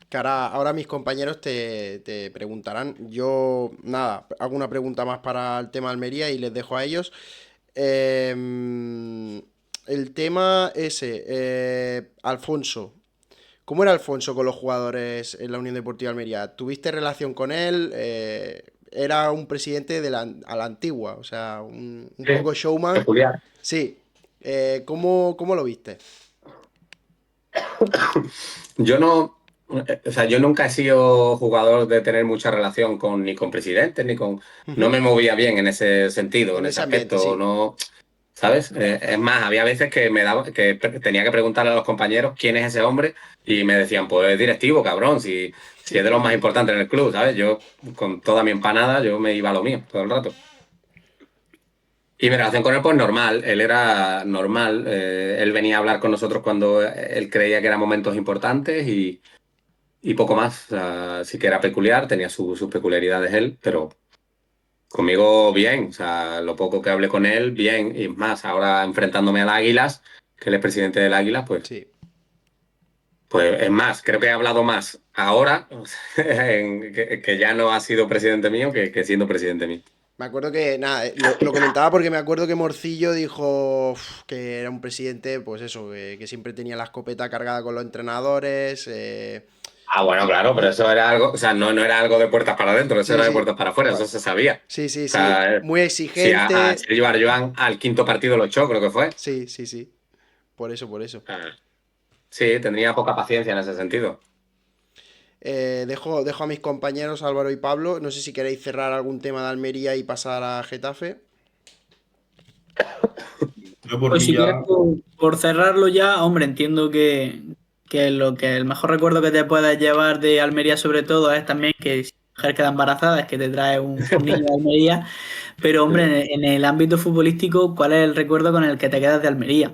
Que ahora mis compañeros te preguntarán. Yo, nada, hago una pregunta más para el tema Almería y les dejo a ellos. El tema ese, Alfonso. ¿Cómo era Alfonso con los jugadores en la Unión Deportiva Almería? ¿Tuviste relación con él? Era un presidente a la antigua, o sea, un Sí, poco showman. peculiar. Sí. ¿Cómo lo viste? Yo no, o sea, yo nunca he sido jugador de tener mucha relación ni con presidentes, ni con... No Ujú. me movía bien en ese sentido, en En ese ese ambiente, aspecto, sí. no... ¿Sabes? Es más, había veces que tenía que preguntarle a los compañeros quién es ese hombre y me decían, pues es directivo, cabrón, si es de los más importantes en el club, ¿sabes? Yo, con toda mi empanada, yo me iba a lo mío todo el rato. Y mi relación con él, pues normal, él era normal, él venía a hablar con nosotros cuando él creía que eran momentos importantes y poco más. O sea, sí que era peculiar, tenía sus peculiaridades él, pero conmigo bien, o sea, lo poco que hablé con él, bien. Y más, ahora enfrentándome al Águilas, que él es presidente del Águila, Sí. pues es más, creo que he hablado más ahora que ya no ha sido presidente mío que siendo presidente mío. Me acuerdo que, nada, lo comentaba porque me acuerdo que Morcillo dijo que era un presidente, pues eso, que siempre tenía la escopeta cargada con los entrenadores. Ah, bueno, claro, pero eso era algo, o sea, no era algo de puertas para adentro, eso Sí, era de sí. puertas para afuera, eso se sabía. Sí, sí, O sí. sea, Muy si a exigente. Sergio Barjoan al quinto partido lo echó, creo que fue. Sí, sí, sí. Por eso, por eso. Ah, sí, tendría poca paciencia en ese sentido. Dejo a mis compañeros Álvaro y Pablo. No sé si queréis cerrar algún tema de Almería y pasar a Getafe. Yo por Pues mí si quieres, ya, por cerrarlo ya, hombre, entiendo que lo que el mejor recuerdo que te puedas llevar de Almería sobre todo es también que si tu mujer queda embarazada es que te trae un niño de Almería, pero hombre, Sí. en el ámbito futbolístico, ¿cuál es el recuerdo con el que te quedas de Almería?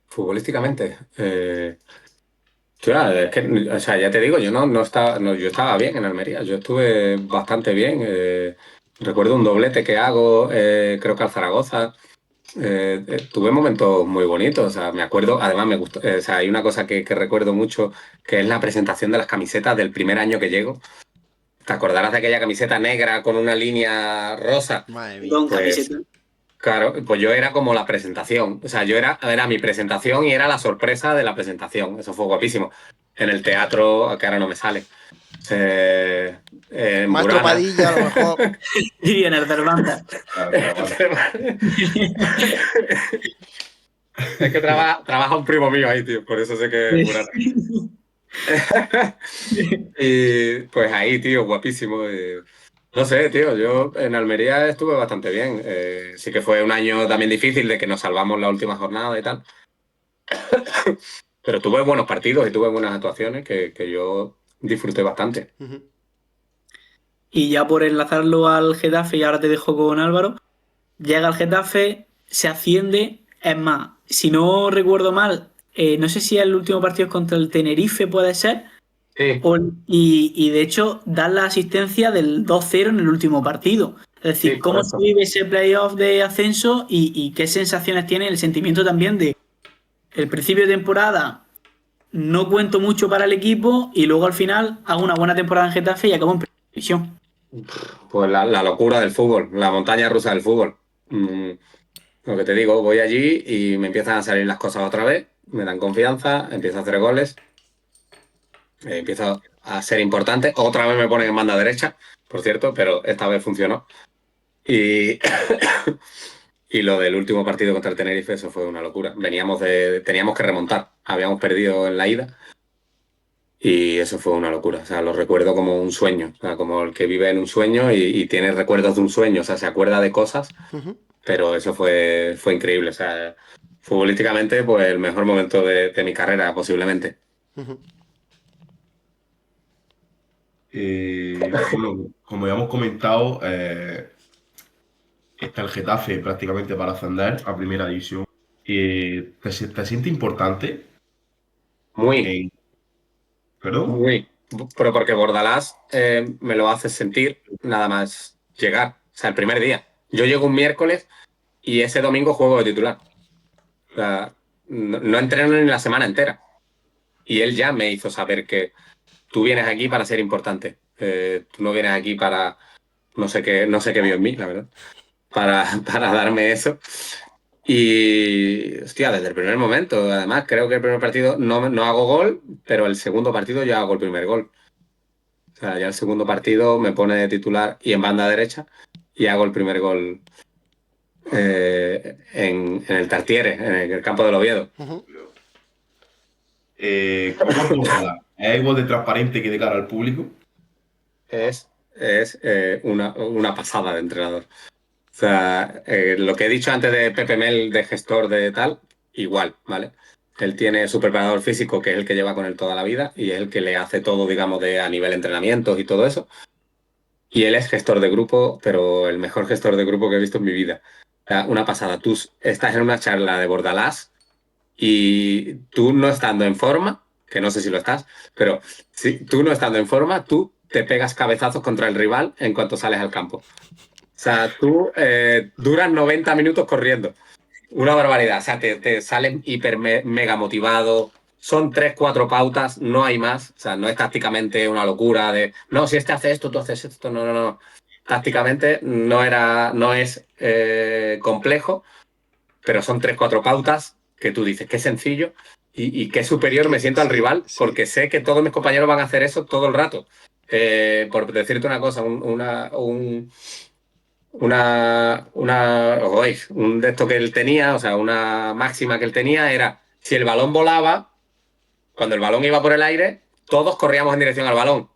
Futbolísticamente. Hostia, es que, o sea, ya te digo, yo no estaba, yo estaba bien en Almería, yo estuve bastante bien. Recuerdo un doblete que hago, creo que al Zaragoza. Tuve momentos muy bonitos, o sea, me acuerdo, además me gustó, o sea, hay una cosa que recuerdo mucho, que es la presentación de las camisetas del primer año que llego. ¿Te acordarás de aquella camiseta negra con una línea rosa? Madre mía. Con Pues camiseta. claro, pues yo era como la presentación. O sea, era mi presentación y era la sorpresa de la presentación. Eso fue guapísimo. En el teatro, que ahora no me sale. Eh, en Maestro Burana. Padilla, a lo mejor. Y en el Cervantes. la Cervantes. Es que trabaja un primo mío ahí, tío. Por eso sé que es Burana. Y pues ahí, tío, guapísimo. No sé, tío, yo en Almería estuve bastante bien. Sí que fue un año también difícil de que nos salvamos la última jornada y tal. Pero tuve buenos partidos y tuve buenas actuaciones que yo disfruté bastante. Ujú. Y ya por enlazarlo al Getafe, y ahora te dejo con Álvaro, llega al Getafe, se asciende, es más, si no recuerdo mal, no sé si el último partido es contra el Tenerife, puede ser, Sí, y de hecho dan la asistencia del 2-0 en el último partido. Es decir, Sí, cómo se correcto. vive ese playoff de ascenso y qué sensaciones tiene el sentimiento también de el principio de temporada no cuento mucho para el equipo y luego al final hago una buena temporada en Getafe y acabo en primera división. Pues la locura del fútbol, la montaña rusa del fútbol. Lo que te digo, voy allí y me empiezan a salir las cosas otra vez, me dan confianza, empiezo a hacer goles, empiezo a ser importante. Otra vez me ponen en banda derecha, por cierto, pero esta vez funcionó. Y, y lo del último partido contra el Tenerife, eso fue una locura. Teníamos que remontar, habíamos perdido en la ida y eso fue una locura. O sea, lo recuerdo como un sueño, o sea, como el que vive en un sueño y tiene recuerdos de un sueño, o sea, se acuerda de cosas, pero eso fue increíble. O sea, futbolísticamente, pues el mejor momento de mi carrera, posiblemente. Bueno, como ya hemos comentado, está el Getafe prácticamente para ascender a primera división. ¿Te sientes importante Muy, en... ¿Perdón? muy. Pero porque Bordalás me lo hace sentir nada más llegar, o sea, el primer día. Yo llego un miércoles y ese domingo juego de titular. O sea, no entreno ni la semana entera. Y él ya me hizo saber que tú vienes aquí para ser importante. Tú no vienes aquí para no sé qué vio en mí, la verdad, para darme eso. Y, hostia, desde el primer momento, además, creo que el primer partido no hago gol, pero el segundo partido ya hago el primer gol. O sea, ya el segundo partido me pone de titular y en banda derecha y hago el primer gol en el Tartiere, en el campo del Oviedo. ¿Cómo es Bordalás? ¿Es igual de transparente que de cara al público? Es una pasada de entrenador. O sea, lo que he dicho antes de Pepe Mel, de gestor de tal, igual, ¿vale? Él tiene su preparador físico, que es el que lleva con él toda la vida, y es el que le hace todo, digamos, a nivel entrenamientos y todo eso. Y él es gestor de grupo, pero el mejor gestor de grupo que he visto en mi vida. O sea, una pasada. Tú estás en una charla de Bordalás y tú no estando en forma, que no sé si lo estás, pero si tú no estando en forma, tú te pegas cabezazos contra el rival en cuanto sales al campo. O sea, tú duras 90 minutos corriendo. Una barbaridad. O sea, te salen mega motivado. Son tres, cuatro pautas, no hay más. O sea, no es tácticamente una locura de, no, si este hace esto, tú haces esto. No, no, no. Tácticamente no es complejo, pero son tres, cuatro pautas que tú dices, qué sencillo y qué superior me siento al Sí, rival, sí. porque sé que todos mis compañeros van a hacer eso todo el rato. Por decirte una cosa, un de esto que él tenía, o sea, una máxima que él tenía era, si el balón volaba, cuando el balón iba por el aire, todos corríamos en dirección al balón.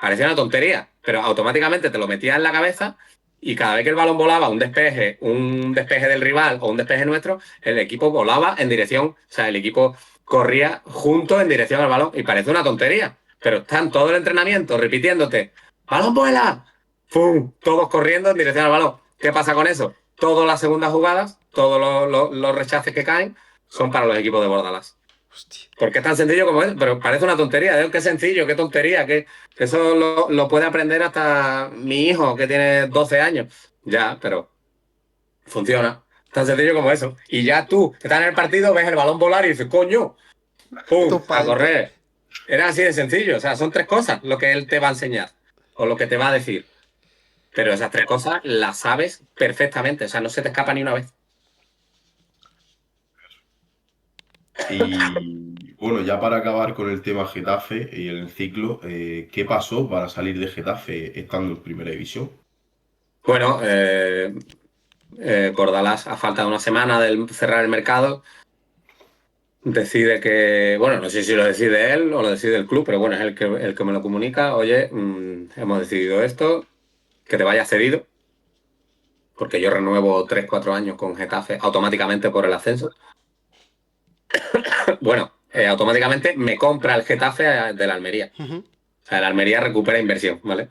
Parecía una tontería, pero automáticamente te lo metías en la cabeza y cada vez que el balón volaba, un despeje del rival o un despeje nuestro, el equipo volaba en dirección, o sea, el equipo corría juntos en dirección al balón y parece una tontería, pero están todo el entrenamiento repitiéndote, balón vuela, ¡pum! Todos corriendo en dirección al balón. ¿Qué pasa con eso? Todas las segundas jugadas, todos los rechaces que caen son para los equipos de Bordalás. Hostia. Porque es tan sencillo como es, pero parece una tontería, ¿eh? Qué sencillo, qué tontería, que eso lo puede aprender hasta mi hijo que tiene 12 años. Ya, pero funciona. Tan sencillo como eso. Y ya tú estás en el partido, ves el balón volar y dices, coño, ¡pum! Esto para A adentro. correr. Era así de sencillo. O sea, son tres cosas lo que él te va a enseñar o lo que te va a decir. Pero esas tres cosas las sabes perfectamente. O sea, no se te escapa ni una vez. Y bueno, ya para acabar con el tema Getafe y el ciclo, ¿qué pasó para salir de Getafe estando en primera división? Bueno, Bordalás, a falta de una semana de cerrar el mercado, decide que, bueno, no sé si lo decide él o lo decide el club, pero bueno, es el que me lo comunica. Oye, hemos decidido esto, que te vayas cedido, porque yo renuevo 3 4 años con Getafe automáticamente por el ascenso. Bueno, automáticamente me compra el Getafe de la Almería. O sea, la Almería recupera inversión, ¿vale?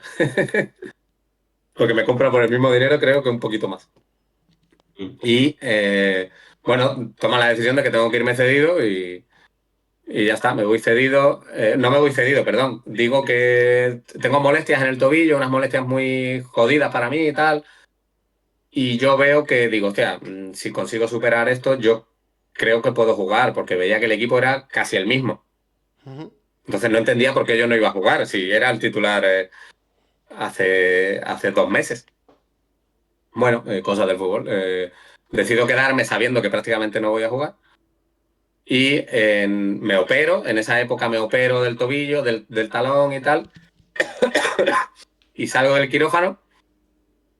Porque me compra por el mismo dinero, creo que un poquito más. Mm. Y bueno, toma la decisión de que tengo que irme cedido y ya está, me voy cedido. No me voy cedido, perdón. Digo que tengo molestias en el tobillo, unas molestias muy jodidas para mí y tal. Y yo veo que digo, hostia, si consigo superar esto, yo creo que puedo jugar, porque veía que el equipo era casi el mismo. Ujú. Entonces no entendía por qué yo no iba a jugar, si era el titular hace 2 meses. Bueno, cosas del fútbol. Decido quedarme sabiendo que prácticamente no voy a jugar. Y me opero, en esa época me opero del tobillo, del talón y tal, y salgo del quirófano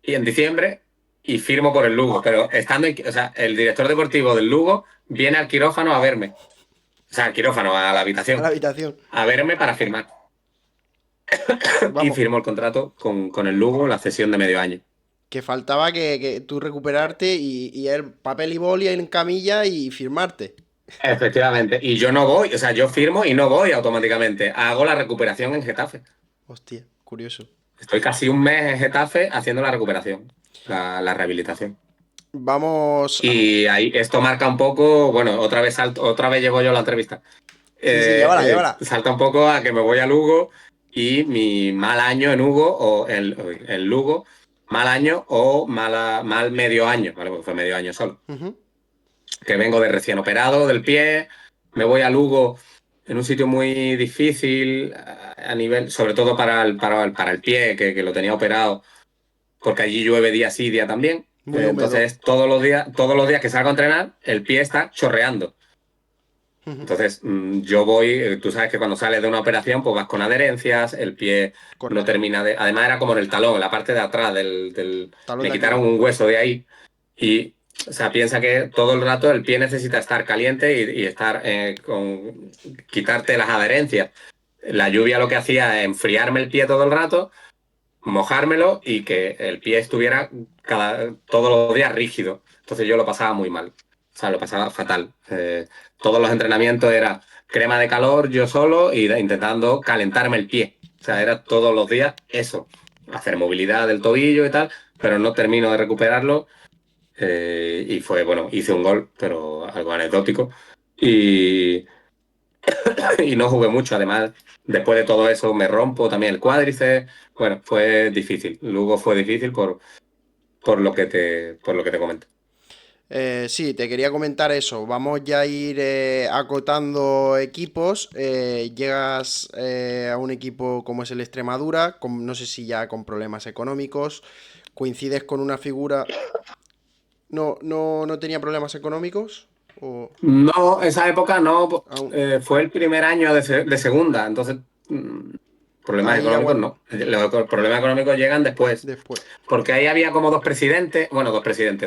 y en diciembre y firmo por el Lugo. Pero o sea, el director deportivo del Lugo viene al quirófano a verme. O sea, al quirófano, a la A la habitación, habitación. a verme para firmar. Y Vamos, firmo el contrato con el Lugo, la cesión de medio año. que faltaba que tú recuperarte y el papel y boli en camilla y firmarte. Efectivamente. Y yo no voy, o sea, yo firmo y no voy automáticamente. Hago la recuperación en Getafe. Hostia, curioso. Estoy casi un mes en Getafe haciendo la recuperación, la rehabilitación. Vamos. Y ahí esto marca un poco, bueno, otra vez llevo yo la entrevista. Sí, sí, llévala, llévala. Salta un poco a que me voy a Lugo y mi mal año en Lugo o en Lugo, mal año o mal medio año, ¿vale? Porque fue medio año solo. Ujú. Que vengo de recién operado del pie, me voy a Lugo en un sitio muy difícil a nivel, sobre todo para el pie, que lo tenía operado, porque allí llueve día sí, día también. Muy húmedo. Entonces, todos los días que salgo a entrenar, el pie está chorreando. Ujú. Entonces, yo voy, tú sabes que cuando sales de una operación, pues vas con adherencias, el pie no Correcto. termina de... Además era como en el talón, en la parte de atrás Talón me de quitaron Aquiles. un hueso de ahí y, o sea, piensa que todo el rato el pie necesita estar caliente y estar quitarte las adherencias. La lluvia lo que hacía es enfriarme el pie todo el rato, mojármelo y que el pie estuviera todos los días rígido. Entonces yo lo pasaba muy mal. O sea, lo pasaba fatal. Todos los entrenamientos era crema de calor yo solo y intentando calentarme el pie. O sea, era todos los días eso. Hacer movilidad del tobillo y tal, pero no termino de recuperarlo. Y fue, bueno, hice un gol, pero algo anecdótico. Y, y no jugué mucho. Además, después de todo eso me rompo también el cuádriceps. Bueno, fue difícil. Luego fue difícil por lo que te comento. Sí, te quería comentar eso. Vamos ya a ir acotando equipos. Llegas a un equipo como es el Extremadura, no sé si ya con problemas económicos. Coincides con una figura. No tenía problemas económicos. O No, esa época no, aún. fue el primer año de segunda, entonces problemas Ahí económicos no. Los problemas económicos llegan después, después. porque ahí había como dos presidentes,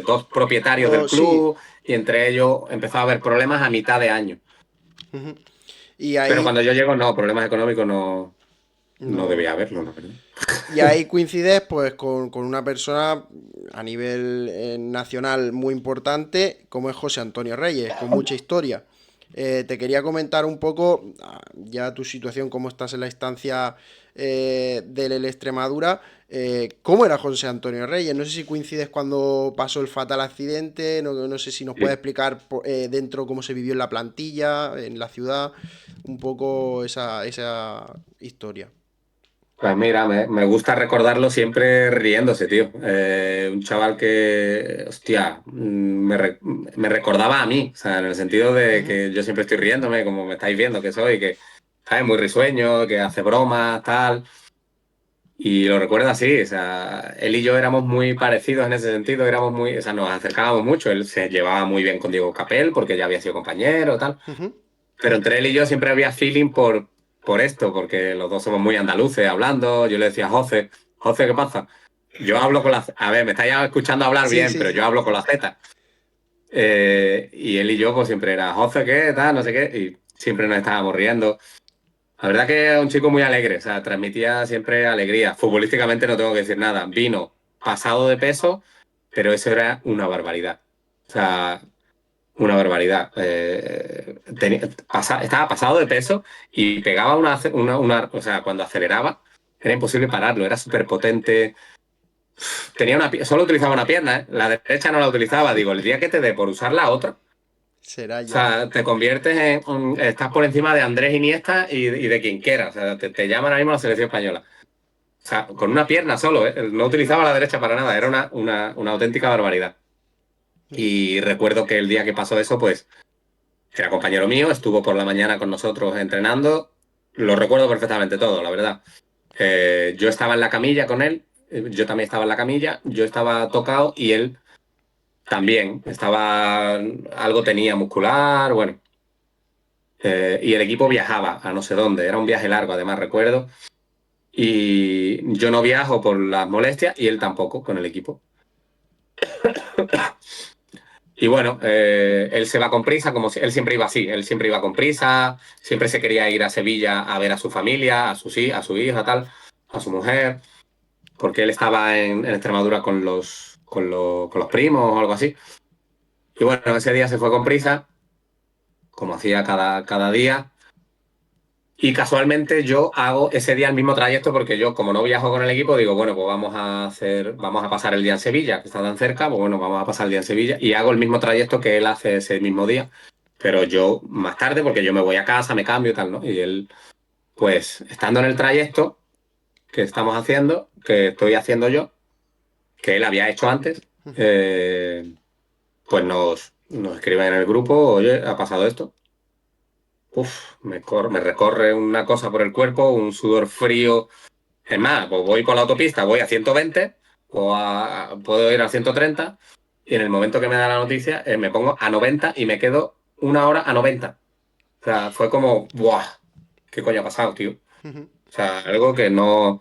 dos propietarios del Sí. club y entre ellos empezó a haber problemas a mitad de año. Ujú. Y Pero ahí. cuando yo llego, no, problemas económicos no No. debía haberlo, la verdad. Y ahí coincides pues con una persona a nivel nacional muy importante como es José Antonio Reyes, con mucha historia. Te quería comentar un poco ya tu situación, cómo estás en la instancia del Extremadura. ¿Cómo era José Antonio Reyes? No sé si coincides cuando pasó el fatal accidente, no sé si nos puedes Sí. explicar dentro cómo se vivió en la plantilla, en la ciudad, un poco esa historia. Pues mira, me gusta recordarlo siempre riéndose, tío. Un chaval que, hostia, me recordaba a mí, o sea, en el sentido de Ujú. que yo siempre estoy riéndome, como me estáis viendo que soy, que es muy risueño, que hace bromas, tal. Y lo recuerdo así, o sea, él y yo éramos muy parecidos en ese sentido, o sea, nos acercábamos mucho. Él se llevaba muy bien con Diego Capel porque ya había sido compañero, tal. Ujú. Pero entre él y yo siempre había feeling por esto, porque los dos somos muy andaluces hablando. Yo le decía, José, José, ¿qué pasa? Yo hablo con la... A ver, me estáis escuchando hablar Sí, bien, sí, pero sí. yo hablo con la Z. Y él y yo, pues siempre era, José, ¿qué? Tal, no sé qué. Y siempre nos estábamos riendo. La verdad que era un chico muy alegre, o sea, transmitía siempre alegría. Futbolísticamente no tengo que decir nada. Vino pasado de peso, pero eso era una barbaridad. O sea, una barbaridad. Estaba pasado de peso y pegaba o sea, cuando aceleraba, era imposible pararlo, era súper potente. Solo utilizaba una pierna, ¿eh? La derecha no la utilizaba. Digo, el día que te dé por usar la otra, Será o ya. sea, te conviertes estás por encima de Andrés Iniesta y de quien quiera. O sea, te llaman ahora mismo a la selección española. O sea, con una pierna solo, ¿eh? No utilizaba la derecha para nada, era una auténtica barbaridad. Y recuerdo que el día que pasó eso, pues, era compañero mío, estuvo por la mañana con nosotros entrenando. Lo recuerdo perfectamente todo, la verdad. Yo estaba en la camilla con él, yo también estaba en la camilla, yo estaba tocado y él también. Algo tenía muscular, bueno. Y el equipo viajaba a no sé dónde, era un viaje largo, además recuerdo. Y yo no viajo por las molestias y él tampoco con el equipo. Y bueno, él se va con prisa, como si, él siempre iba así, él siempre iba con prisa, siempre se quería ir a Sevilla a ver a su familia, a su hija, tal, a su mujer, porque él estaba en Extremadura con los primos o algo así. Y bueno, ese día se fue con prisa, como hacía cada día. Y casualmente yo hago ese día el mismo trayecto porque yo, como no viajo con el equipo, digo, bueno, pues vamos a pasar el día en Sevilla, que está tan cerca, pues bueno, vamos a pasar el día en Sevilla y hago el mismo trayecto que él hace ese mismo día, pero yo más tarde porque yo me voy a casa, me cambio y tal, ¿no? Y él, pues, estando en el trayecto que estamos haciendo, que estoy haciendo yo, que él había hecho antes, pues nos escribe en el grupo, oye, ha pasado esto. Uf, me recorre una cosa por el cuerpo, un sudor frío. Es más, pues voy por la autopista, voy a 120 puedo ir a 130 y en el momento que me da la noticia me pongo a 90 y me quedo una hora a 90. O sea, fue como, ¡buah! ¿Qué coño ha pasado, tío? O sea, algo que no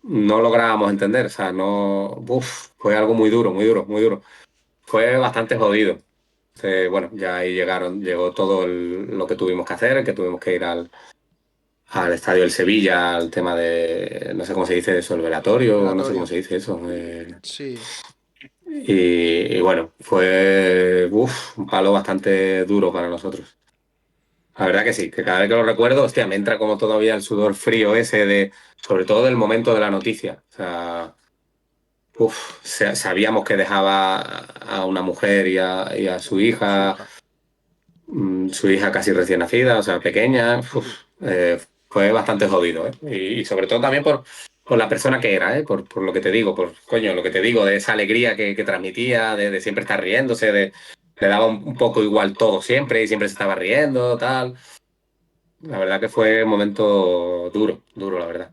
lográbamos entender. O sea, no... Uf, fue algo muy duro, muy duro, muy duro. Fue bastante jodido. Bueno, ya ahí llegó todo lo que tuvimos que hacer, que tuvimos que ir al estadio del Sevilla, al tema de, no sé cómo se dice eso, el velatorio, no sé cómo Velatorio. se dice eso. Sí. Y bueno, fue un palo bastante duro para nosotros. La verdad que sí, que cada vez que lo recuerdo, hostia, me entra como todavía el sudor frío ese sobre todo del momento de la noticia. O sea, sabíamos que dejaba a una mujer y a Su hija, hija. su hija casi recién nacida, o sea, pequeña. Fue bastante jodido, ¿eh? Y sobre todo también por la persona que era, ¿eh? Por lo que te digo, coño, lo que te digo, de esa alegría que transmitía, de siempre estar riéndose, le daba un poco igual todo siempre y siempre se estaba riendo, tal. La verdad que fue un momento duro, duro, la verdad.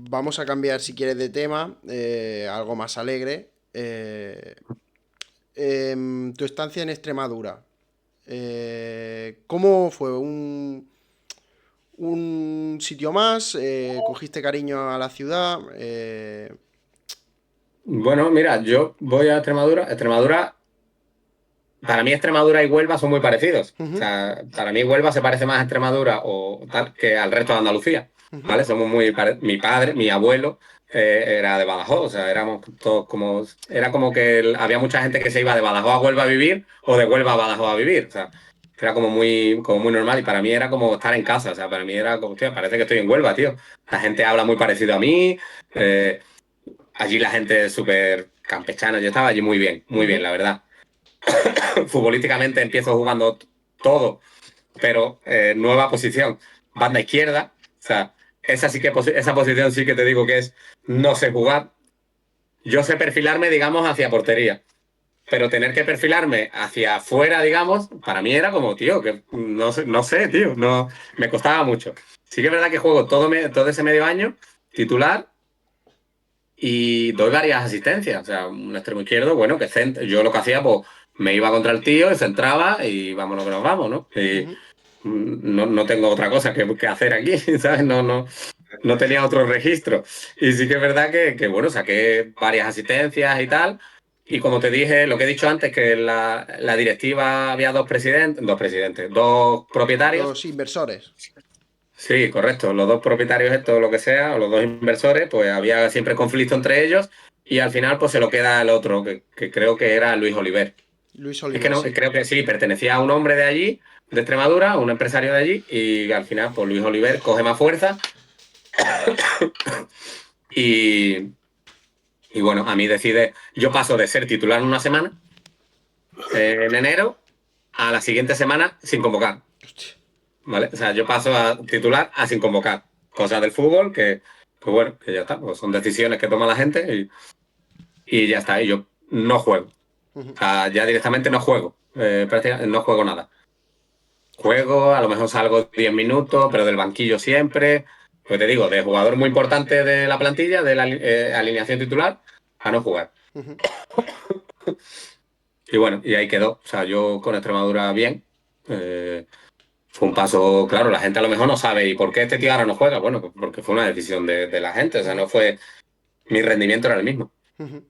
Vamos a cambiar, si quieres, de tema, algo más alegre. Tu estancia en Extremadura. ¿Cómo fue? ¿Un sitio más? ¿Cogiste cariño a la ciudad? Bueno, mira, yo voy a Extremadura. Para mí Extremadura y Huelva son muy parecidos. O Ujú, sea, para mí Huelva se parece más a Extremadura o tal que al resto de Andalucía. ujú. ¿Vale? Somos mi padre, mi abuelo era de Badajoz, o sea, éramos todos como, era como que había mucha gente que se iba de Badajoz a Huelva a vivir o de Huelva a Badajoz a vivir. O sea, era como muy normal y para mí era como estar en casa. O sea, para mí era como, tío, parece que estoy en Huelva, tío. La gente habla muy parecido a mí. Allí la gente es súper campechana. Yo estaba allí muy bien, Ujú. la verdad. Futbolísticamente empiezo jugando todo, pero nueva posición, banda izquierda. O sea, esa posición sí que te digo que es no sé jugar. Yo sé perfilarme, digamos, hacia portería, pero tener que perfilarme hacia afuera, digamos, para mí era como, tío, que no sé, tío, no, me costaba mucho. Sí que es verdad que juego todo ese medio año titular y doy varias asistencias. O sea, un extremo izquierdo, bueno, yo lo que hacía, pues me iba contra el tío, centraba y vámonos que nos vamos, ¿no? Y Ujú. no tengo otra cosa que hacer aquí, ¿sabes? No tenía otro registro. Y sí que es verdad bueno, saqué varias asistencias y tal. Y como te dije, lo que he dicho antes, que en la directiva había dos propietarios. Dos inversores. Sí, correcto. Los dos propietarios, esto, lo que sea, o los dos inversores, pues había siempre conflicto entre ellos y al final pues se lo queda el otro, que creo que era Luis Oliver. Luis Es que Oliver, no, sí. creo que sí, pertenecía a un hombre de allí, de Extremadura, un empresario de allí, y al final pues Luis Oliver coge más fuerza y, y bueno, a mí yo paso de ser titular en una semana, en enero, a la siguiente semana sin convocar, Hostia. ¿vale? O sea, yo paso a titular a sin convocar. cosas del fútbol que, pues bueno, que ya está, pues son decisiones que toma la gente y ya está, y yo no juego. Ujú. O sea, ya directamente no juego, prácticamente no juego nada. Juego, a lo mejor salgo 10 minutos, pero del banquillo siempre. Pues te digo, de jugador muy importante de la plantilla, de la alineación titular, a no jugar. Ujú. Y bueno, y ahí quedó. O sea, yo con Extremadura bien. Fue un paso, claro, la gente a lo mejor no sabe. ¿Y por qué este tío ahora no juega? Bueno, pues porque fue una decisión de la gente. O sea, no fue. Mi rendimiento era el mismo. Ujú.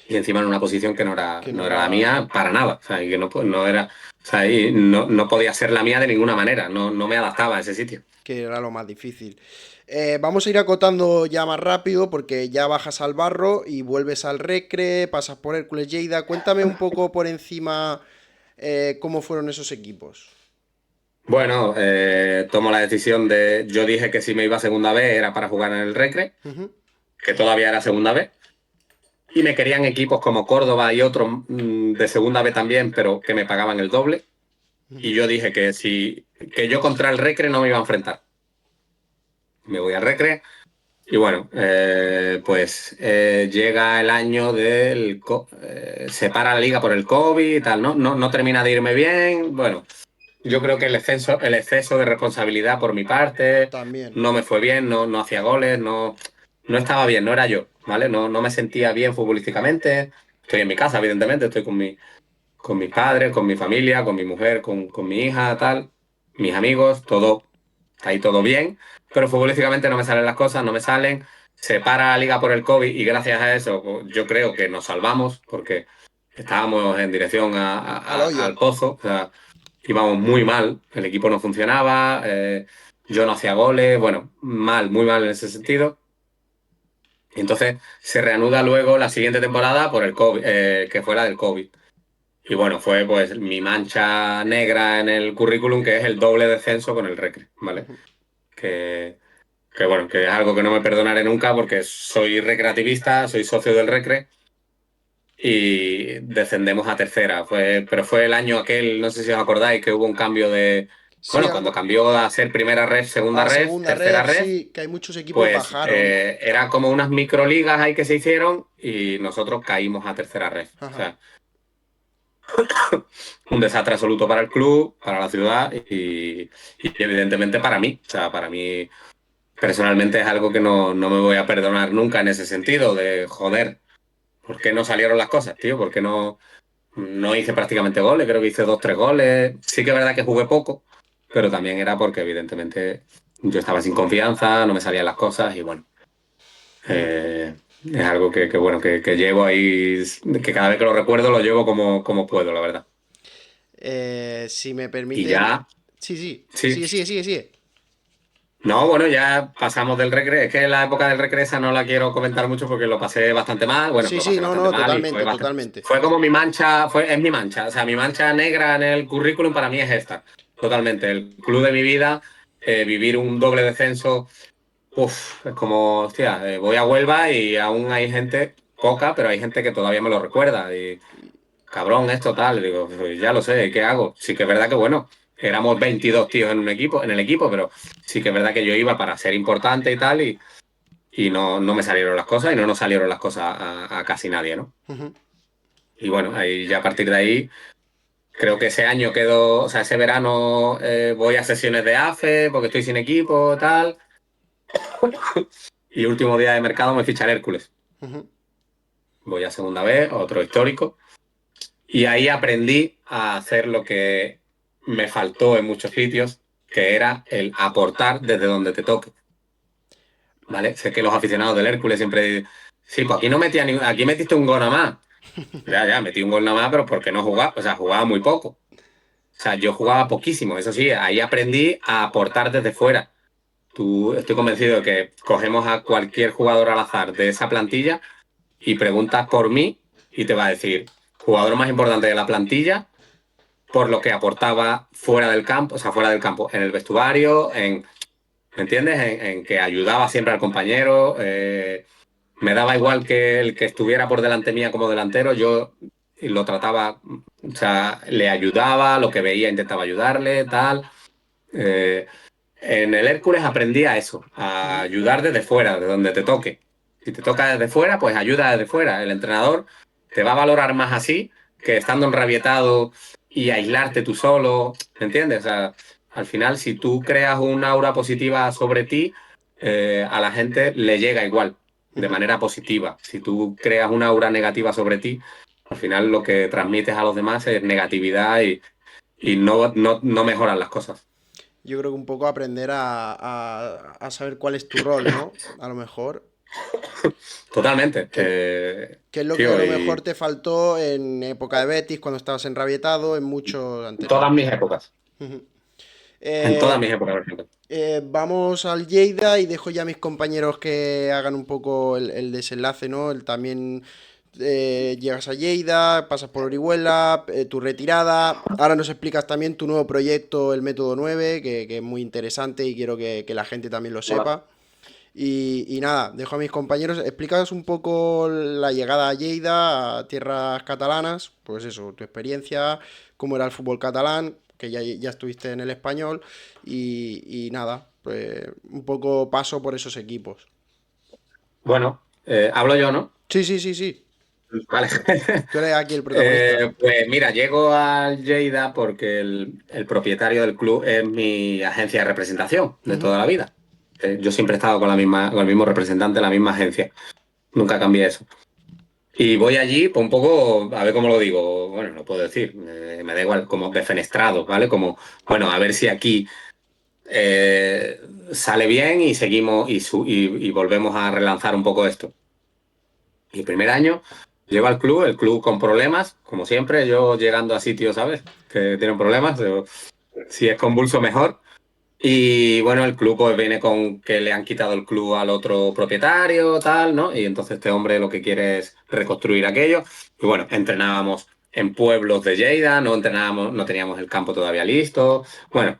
Y encima en una posición que no era, Que no no era la era. mía para nada. O sea, y que no, no era. O sea, y no podía ser la mía de ninguna manera. No me adaptaba a ese sitio. Que era lo más difícil. Vamos a ir acotando ya más rápido porque ya bajas al Barro y vuelves al Recre, pasas por Hércules Lleida. Cuéntame un poco por encima cómo fueron esos equipos. Bueno, tomo la decisión de. Yo dije que si me iba a segunda vez era para jugar en el Recre, Ujú. que todavía era segunda vez. Y me querían equipos como Córdoba y otros de segunda vez también, pero que me pagaban el doble. Y yo dije que yo contra el Recre no me iba a enfrentar. Me voy al Recre. Y bueno, pues llega el año se para la liga por el COVID y tal, ¿no? No termina de irme bien. Bueno, yo creo que el exceso de responsabilidad por mi parte También. no me fue bien, no hacía goles, no estaba bien, no era yo, ¿vale? No me sentía bien futbolísticamente. Estoy en mi casa, evidentemente, estoy con mis padres, con mi familia, con mi mujer, con mi hija, tal, mis amigos, todo, ahí todo bien, pero futbolísticamente no me salen las cosas, no me salen. Se para la liga por el COVID y gracias a eso pues, yo creo que nos salvamos porque estábamos en dirección Al al hoyo. pozo, o sea, íbamos muy mal, el equipo no funcionaba, yo no hacía goles, bueno, mal, muy mal en ese sentido. Y entonces se reanuda luego la siguiente temporada por el COVID, que fue la del COVID. Y bueno, fue pues mi mancha negra en el currículum, que es el doble descenso con el Recre, ¿vale? Ujú. Que, que bueno, que es algo que no me perdonaré nunca porque soy recreativista, soy socio del Recre y descendemos a tercera. Pero fue el año aquel, no sé si os acordáis, que hubo un cambio de... Sí, Bueno, cuando cambió a ser primera red, segunda a red, segunda tercera red, red, sí, que hay muchos equipos pues bajaron. era como unas microligas ahí que se hicieron y nosotros caímos a tercera red. O Ajá. sea, un desastre absoluto para el club, para la ciudad y evidentemente para mí. O sea, para mí personalmente es algo que no me voy a perdonar nunca en ese sentido de joder. ¿Por qué no salieron las cosas, tío? ¿Por qué no hice prácticamente goles? Creo que hice 2, 3 goles. Sí que es verdad que jugué poco, pero también era porque evidentemente yo estaba sin confianza, no me salían las cosas y bueno. Ujú. Es algo bueno, que llevo ahí, que cada vez que lo recuerdo lo llevo como puedo, la verdad. Si me Y permiten. ya, Sí, sí. sí. Sigue. No, bueno, ya pasamos del recreo. Es que la época del recreo esa no la quiero comentar mucho porque lo pasé bastante mal. Bueno, Sí, lo sí, pasé no, bastante no, mal y fue totalmente, bastante. totalmente. Fue como mi mancha, es mi mancha. O sea, mi mancha negra en el currículum para mí es esta. Totalmente. El club de mi vida, vivir un doble descenso. Uf, es como, hostia, voy a Huelva y aún hay gente, poca, pero hay gente que todavía me lo recuerda. Y cabrón, esto tal. Digo, pues ya lo sé, ¿qué hago? Sí que es verdad que, bueno, éramos 22 tíos en el equipo, pero sí que es verdad que yo iba para ser importante y tal, y no me salieron las cosas y no nos salieron las cosas a casi nadie, ¿no? Ujú. Y bueno, ahí ya a partir de ahí, creo que ese año quedo, o sea, ese verano voy a sesiones de AFE porque estoy sin equipo, tal, y último día de mercado me ficha el Hércules. Ujú. Voy a segunda vez, otro histórico. Y ahí aprendí a hacer lo que me faltó en muchos sitios, que era el aportar desde donde te toque. ¿Vale? Sé que los aficionados del Hércules siempre sí, pues aquí no metía aquí metiste un gol nada más. Ya, metí un gol nada más, pero porque no jugaba, o sea, jugaba muy poco. O sea, yo jugaba poquísimo, eso sí, ahí aprendí a aportar desde fuera. Estoy convencido de que cogemos a cualquier jugador al azar de esa plantilla y preguntas por mí y te va a decir, jugador más importante de la plantilla, por lo que aportaba fuera del campo, o sea, fuera del campo, en el vestuario, ¿me entiendes? En que ayudaba siempre al compañero. Me daba igual que el que estuviera por delante mía como delantero, yo lo trataba, o sea, le ayudaba, lo que veía intentaba ayudarle, tal. Eh, en el Hércules aprendí a eso, a ayudar desde fuera, de donde te toque. Si te toca desde fuera, pues ayuda desde fuera. El entrenador te va a valorar más así que estando enrabietado y aislarte tú solo, ¿me entiendes? O sea, al final, si tú creas un aura positiva sobre ti, a la gente le llega igual, de manera positiva. Si tú creas una aura negativa sobre ti, al final lo que transmites a los demás es negatividad y no mejoran las cosas. Yo creo que un poco aprender a saber cuál es tu rol, ¿no? A lo mejor. Totalmente. ¿Qué, qué es lo que a Tío, lo y mejor te faltó en época de Betis, cuando estabas enrabietado, en muchos todas anteriores? mis épocas. Ujú. En todas Eh, mis épocas, por ejemplo. Vamos al Lleida y dejo ya a mis compañeros que hagan un poco el desenlace, ¿no? También llegas a Lleida, pasas por Orihuela, tu retirada. Ahora nos explicas también tu nuevo proyecto, el Método 9, que es muy interesante y quiero que la gente también lo Mola. sepa. Y nada, dejo a mis compañeros, explícanos un poco la llegada a Lleida, a tierras catalanas, pues eso, tu experiencia, cómo era el fútbol catalán, que ya estuviste en el español, y nada, pues un poco paso por esos equipos. Bueno, hablo yo, ¿no? Sí, sí, sí, sí, Vale. tú eres aquí el protagonista. Pues mira, llego al Lleida porque el propietario del club es mi agencia de representación de Ujú. toda la vida. Yo siempre he estado con con el mismo representante, la misma agencia. Nunca cambié eso. Y voy allí, pues un poco, a ver cómo lo digo, bueno, no puedo decir, me da igual, como defenestrado, ¿vale? Como, bueno, a ver si aquí eh, sale bien y seguimos y volvemos a relanzar un poco esto. Y el primer año llego al club, el club con problemas, como siempre, yo llegando a sitios, ¿sabes? Que tienen problemas, pero si es convulso mejor. Y bueno, el club pues viene con que le han quitado el club al otro propietario, tal, ¿no? Y entonces este hombre lo que quiere es reconstruir aquello. Y bueno, entrenábamos en pueblos de Lleida, no entrenábamos, no teníamos el campo todavía listo. Bueno,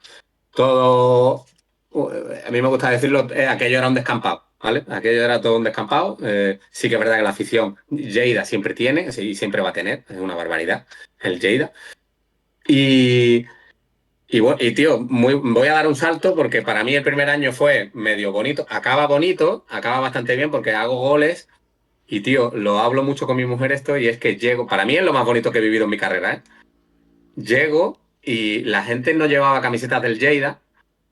todo, a mí me gusta decirlo, aquello era un descampado, ¿vale? Aquello era todo un descampado. Sí que es verdad que la afición Lleida siempre tiene, sí, y siempre va a tener, es una barbaridad, el Lleida. Y, y tío, voy a dar un salto porque para mí el primer año fue medio bonito, acaba bastante bien porque hago goles y tío, lo hablo mucho con mi mujer esto y es que llego, para mí es lo más bonito que he vivido en mi carrera, ¿eh? Llego y la gente no llevaba camisetas del Lleida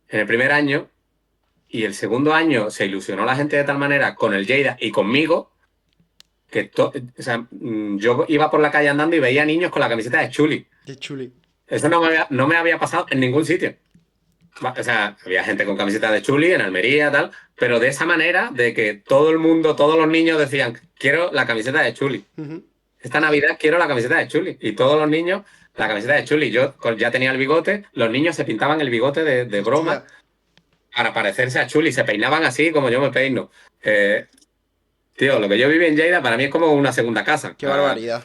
en el primer año. Y el segundo año se ilusionó la gente de tal manera con el Lleida y conmigo que o sea, yo iba por la calle andando y veía niños con la camiseta de Chuli. Qué chuli. Eso no me había pasado en ningún sitio. O sea, había gente con camiseta de Chuli en Almería, tal, pero de esa manera, de que todo el mundo, todos los niños decían, quiero la camiseta de Chuli. Ujú. Esta Navidad quiero la camiseta de Chuli. Y todos los niños, la camiseta de Chuli. Yo ya tenía el bigote, los niños se pintaban el bigote de Hostia, broma para parecerse a Chuli, se peinaban así como yo me peino. Eh, Tío, lo que yo viví en Lleida para mí es como una segunda casa. qué barbaridad.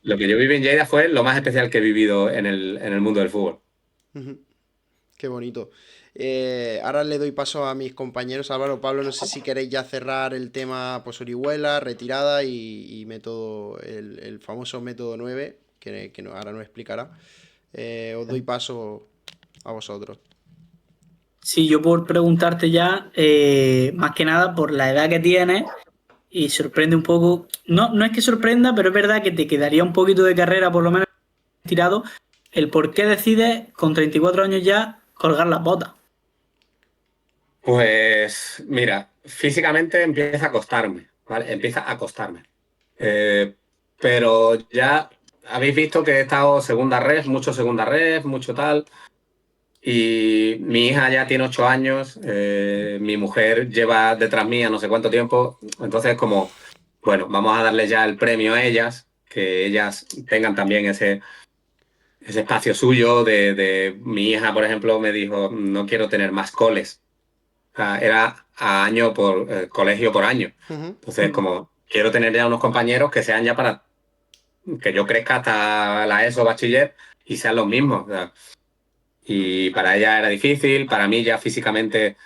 Lo que yo viví en Lleida fue lo más especial que he vivido en el mundo del fútbol. Ujú. Qué bonito. Ahora le doy paso a mis compañeros. Álvaro, Pablo, no sé si queréis ya cerrar el tema, pues Orihuela, retirada y método, el famoso método 9 que ahora nos explicará. Os doy paso a vosotros. Sí, yo por preguntarte ya, más que nada por la edad que tienes, y sorprende un poco, no es que sorprenda, pero es verdad que te quedaría un poquito de carrera, por lo menos tirado, el por qué decides con 34 años ya colgar las botas. Pues mira, físicamente empieza a costarme, ¿vale? Empieza a costarme. Eh, pero ya habéis visto que he estado segunda red, mucho tal. Y mi hija ya tiene 8 años, mi mujer lleva detrás mía no sé cuánto tiempo, entonces como, bueno, vamos a darle ya el premio a ellas, que ellas tengan también ese espacio suyo mi hija, por ejemplo, me dijo, no quiero tener más coles. O sea, era a año por colegio por año. Ujú. Entonces, como quiero tener ya unos compañeros que sean ya para que yo crezca hasta la ESO bachiller y sean los mismos. O sea, y para ella era difícil, para mí ya físicamente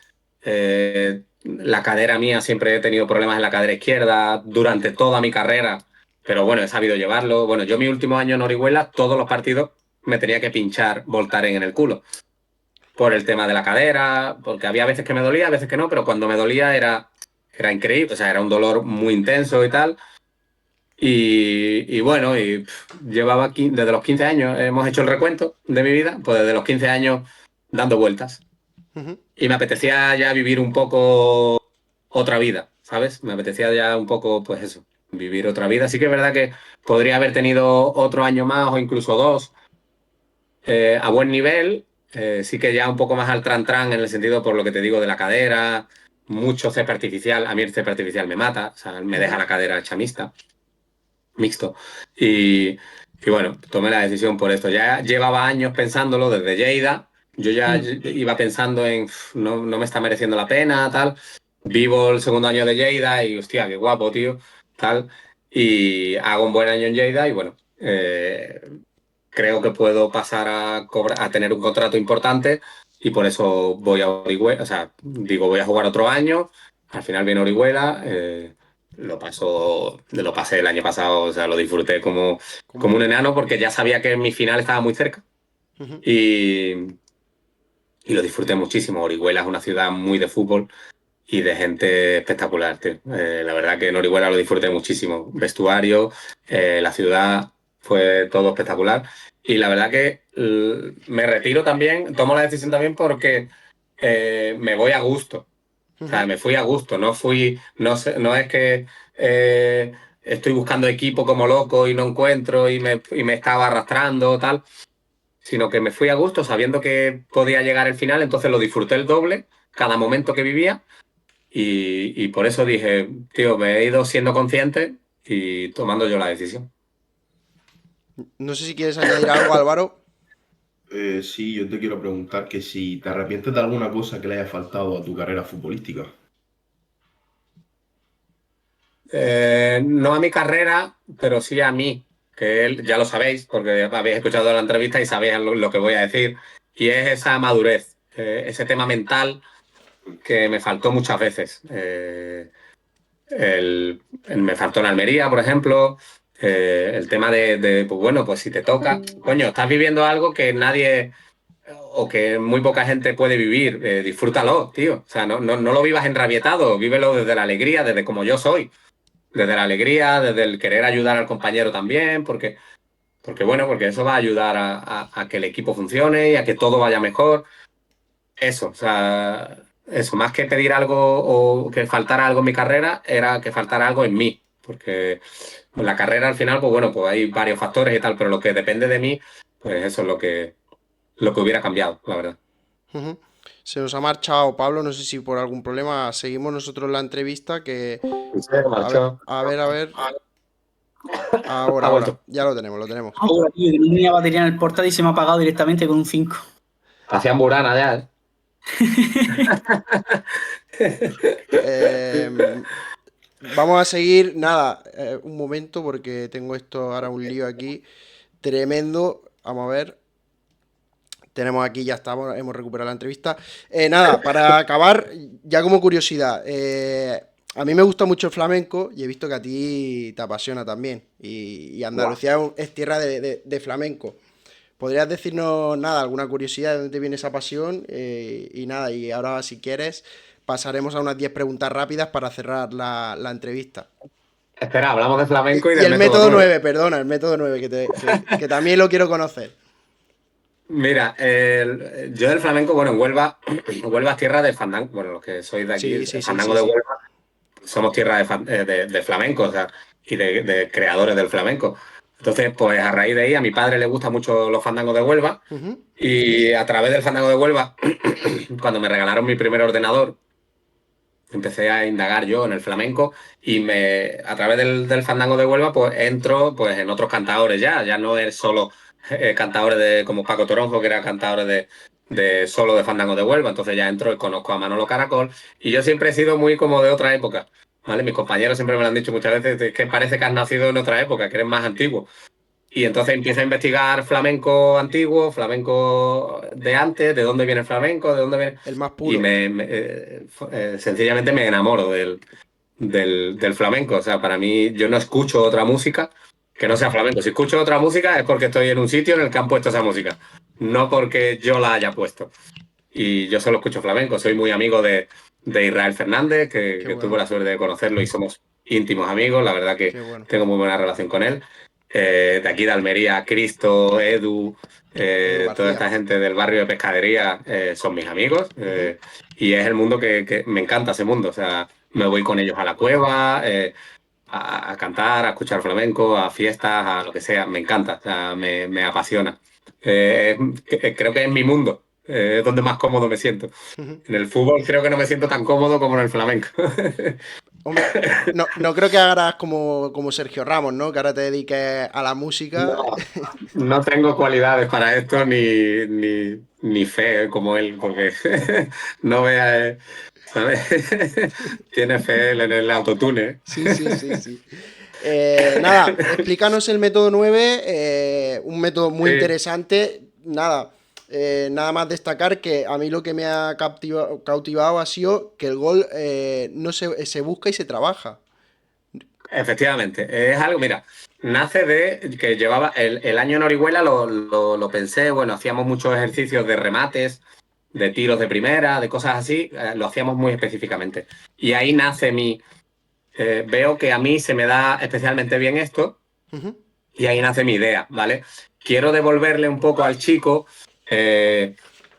la cadera mía, siempre he tenido problemas en la cadera izquierda durante toda mi carrera, pero bueno, he sabido llevarlo. Bueno, yo mi último año en Orihuela, todos los partidos me tenía que pinchar Voltaren en el culo. por el tema de la cadera, porque había veces que me dolía, veces que no, pero cuando me dolía era increíble, o sea, era un dolor muy intenso y tal. Y bueno, llevaba desde los 15 años, hemos hecho el recuento de mi vida, pues desde los 15 años dando vueltas. Ujú. Y me apetecía ya vivir un poco otra vida, ¿sabes? Me apetecía ya un poco, pues eso, vivir otra vida. Sí que es verdad que podría haber tenido otro año más o incluso dos a buen nivel. Sí que ya un poco más al tran-tran en el sentido por lo que te digo de la cadera, mucho césped artificial. A mí el césped artificial me mata, o sea, me deja la cadera chamista, mixto. Y, y bueno, tomé la decisión por esto. Ya llevaba años pensándolo desde Lleida. Yo ya iba pensando en, no me está mereciendo la pena, tal. Vivo el segundo año de Lleida y, hostia, qué guapo, tío, tal. Y hago un buen año en Lleida y bueno, creo que puedo pasar a tener un contrato importante y por eso voy a Orihuela, o sea, digo, voy a jugar otro año, al final viene Orihuela, lo pasé el año pasado, o sea, lo disfruté como un enano porque ya sabía que mi final estaba muy cerca Ujú. y, y lo disfruté muchísimo. Orihuela es una ciudad muy de fútbol y de gente espectacular, tío. La verdad que en Orihuela lo disfruté muchísimo. Vestuario, la ciudad, fue todo espectacular. Y la verdad que me retiro también, tomo la decisión también porque me voy a gusto. O sea, Ujú. me fui a gusto, no es que estoy buscando equipo como loco y no encuentro y me estaba arrastrando, tal, sino que me fui a gusto sabiendo que podía llegar el final, entonces lo disfruté el doble, cada momento que vivía y por eso dije, tío, me he ido siendo consciente y tomando yo la decisión. No sé si quieres añadir algo, Álvaro. Sí, yo te quiero preguntar que si te arrepientes de alguna cosa que le haya faltado a tu carrera futbolística. No a mi carrera, pero sí a mí, que él, ya lo sabéis, porque habéis escuchado la entrevista y sabéis lo que voy a decir, y es esa madurez, ese tema mental que me faltó muchas veces. Me faltó en Almería, por ejemplo, el tema pues bueno, pues si te toca, coño, estás viviendo algo que nadie o que muy poca gente puede vivir, disfrútalo, tío. O sea, no lo vivas enrabietado, vívelo desde la alegría, desde como yo soy, desde la alegría, desde el querer ayudar al compañero también, porque bueno, porque eso va a ayudar a que el equipo funcione y a que todo vaya mejor. Eso, o sea, eso, más que pedir algo o que faltara algo en mi carrera, era que faltara algo en mí, porque la carrera al final, pues bueno, pues hay varios factores y tal, pero lo que depende de mí, pues eso es lo que hubiera cambiado, la verdad. Ujú. Se nos ha marchado Pablo, no sé si por algún problema seguimos nosotros la entrevista, que... Se A ver, marchó. a ver, a ver. Ahora, Ha ahora. vuelto. Ya lo tenemos, lo tenemos. Ahora, tío, que no tenía batería en el portátil y se me ha apagado directamente con un 5. Hacían Burana ya, ¿eh? Eh, vamos a seguir. Nada, un momento porque tengo esto ahora un lío aquí tremendo. Vamos a ver. Tenemos aquí, ya estamos, hemos recuperado la entrevista. Nada, para acabar, ya como curiosidad, a mí me gusta mucho el flamenco y he visto que a ti te apasiona también. Y Guau. Andalucía es tierra de flamenco. ¿Podrías decirnos nada, alguna curiosidad de dónde te viene esa pasión? Y nada, y ahora si quieres pasaremos a unas 10 preguntas rápidas para cerrar la entrevista. Espera, hablamos de flamenco y Y del el método método 9. 9 perdona, el método 9 que también lo quiero conocer. Mira, yo del flamenco, bueno, en Huelva, Huelva es tierra de fandango, bueno, los que sois de aquí, Sí, el sí, sí, fandango sí, de sí. Huelva, somos tierra de flamenco, o sea, y de creadores del flamenco. Entonces, pues a raíz de ahí, a mi padre le gustan mucho los fandangos de Huelva, Ujú. y a través del fandango de Huelva, cuando me regalaron mi primer ordenador, empecé a indagar yo en el flamenco y a través del fandango de Huelva, pues entro pues, en otros cantadores ya no es solo cantadores como Paco Toronjo, que era cantadores de solo de fandango de Huelva, entonces ya entro y conozco a Manolo Caracol y yo siempre he sido muy como de otra época. ¿Vale? Mis compañeros siempre me lo han dicho muchas veces, es que parece que has nacido en otra época, que eres más antiguo. Y entonces empiezo a investigar flamenco antiguo, flamenco de antes, de dónde viene el flamenco, de dónde viene... El más Y puro. sencillamente me enamoro del flamenco. O sea, para mí, yo no escucho otra música que no sea flamenco. Si escucho otra música es porque estoy en un sitio en el que han puesto esa música, no porque yo la haya puesto. y yo solo escucho flamenco. Soy muy amigo de Israel Fernández, Qué que bueno, tuve la suerte de conocerlo y somos íntimos amigos. La verdad que qué bueno. tengo muy buena relación con él. De aquí de Almería, Cristo, Edu, Edu toda García. esta gente del barrio de Pescadería son mis amigos. Ujú. Y es el mundo que me encanta, ese mundo. O sea, me voy con ellos a la cueva, a cantar, a escuchar flamenco, a fiestas, a lo que sea. Me encanta, o sea, me apasiona. Creo que es mi mundo, es donde más cómodo me siento. Ujú. En el fútbol creo que no me siento tan cómodo como en el flamenco. Hombre, no creo que hagas como Sergio Ramos, ¿no? Que ahora te dediques a la música. No, no tengo cualidades para esto ni fe como él, porque no vea, ¿sabes? Tiene fe en el autotune. Sí, sí, sí, sí. Nada, explícanos el método 9, un método muy Sí. interesante. Nada, nada más destacar que a mí lo que me ha cautivado ha sido que el gol no se busca y se trabaja. Efectivamente, es algo, mira, nace de que llevaba el año en Orihuela, lo pensé, bueno, hacíamos muchos ejercicios de remates, de tiros de primera, de cosas así, lo hacíamos muy específicamente. Y ahí nace veo que a mí se me da especialmente bien esto Ujú, y ahí nace mi idea, ¿vale? Quiero devolverle un poco al chico eh,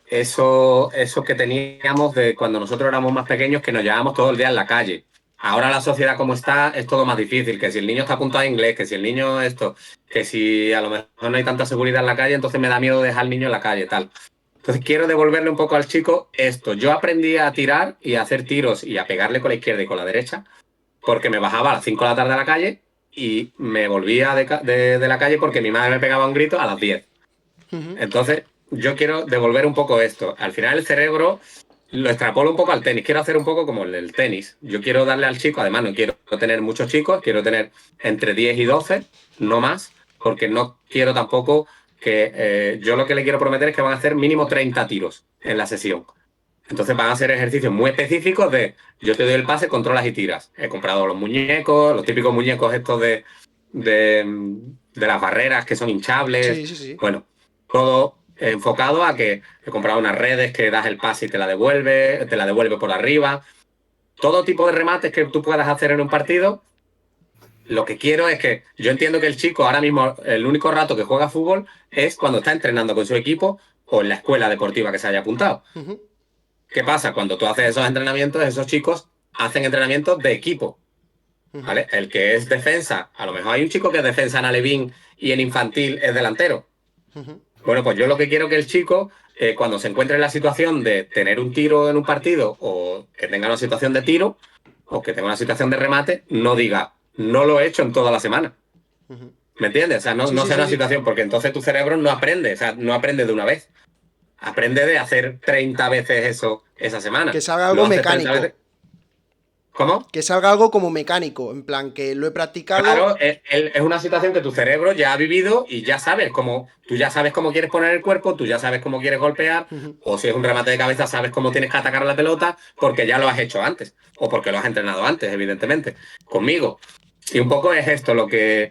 eso que teníamos de cuando nosotros éramos más pequeños, que nos llevábamos todo el día en la calle. Ahora la sociedad como está es todo más difícil, que si el niño está apuntado a inglés, que si el niño esto, que si a lo mejor no hay tanta seguridad en la calle, entonces me da miedo dejar al niño en la calle, tal. Entonces quiero devolverle un poco al chico esto. Yo aprendí a tirar y a hacer tiros y a pegarle con la izquierda y con la derecha porque me bajaba a las 5 de la tarde a la calle y me volvía de la calle porque mi madre me pegaba un grito a las 10. ujú. Entonces, yo quiero devolver un poco esto. Al final el cerebro lo extrapolo un poco al tenis. Quiero hacer un poco como el tenis. Yo quiero darle al chico, además no quiero tener muchos chicos, quiero tener entre 10 y 12, no más, porque no quiero tampoco yo lo que le quiero prometer es que van a hacer mínimo 30 tiros en la sesión. Entonces van a ser ejercicios muy específicos de yo te doy el pase, controlas y tiras. He comprado los muñecos, los típicos muñecos estos de las barreras que son hinchables. Sí, sí, sí. Bueno, todo enfocado a que he comprado unas redes que das el pase y te la devuelve por arriba. Todo tipo de remates que tú puedas hacer en un partido. Lo que quiero es que yo entiendo que el chico ahora mismo el único rato que juega fútbol es cuando está entrenando con su equipo o en la escuela deportiva que se haya apuntado. Ujú, ¿Qué pasa? Cuando tú haces esos entrenamientos, esos chicos hacen entrenamientos de equipo, ujú, ¿vale? El que es defensa, a lo mejor hay un chico que es defensa en alevín y en infantil es delantero. ujú, Bueno, pues yo lo que quiero es que el chico, cuando se encuentre en la situación de tener un tiro en un partido o que tenga una situación de tiro o que tenga una situación de remate, no diga, no lo he hecho en toda la semana. ujú. ¿Me entiendes? O sea, Sí, no sí, sea sí, una sí. situación, porque entonces tu cerebro no aprende, o sea, no aprende de una vez. Aprende de hacer 30 veces eso esa Que semana. salga Lo algo haces 30 mecánico. veces. ¿Cómo? Que salga algo como mecánico. En plan, que lo he practicado. Claro, es una situación que tu cerebro ya ha vivido y ya sabes cómo, tú ya sabes cómo quieres poner el cuerpo, tú ya sabes cómo quieres golpear, Ujú. o si es un remate de cabeza, sabes cómo tienes que atacar la pelota, porque ya lo has hecho antes, o porque lo has entrenado antes, evidentemente, conmigo. Y un poco es esto lo que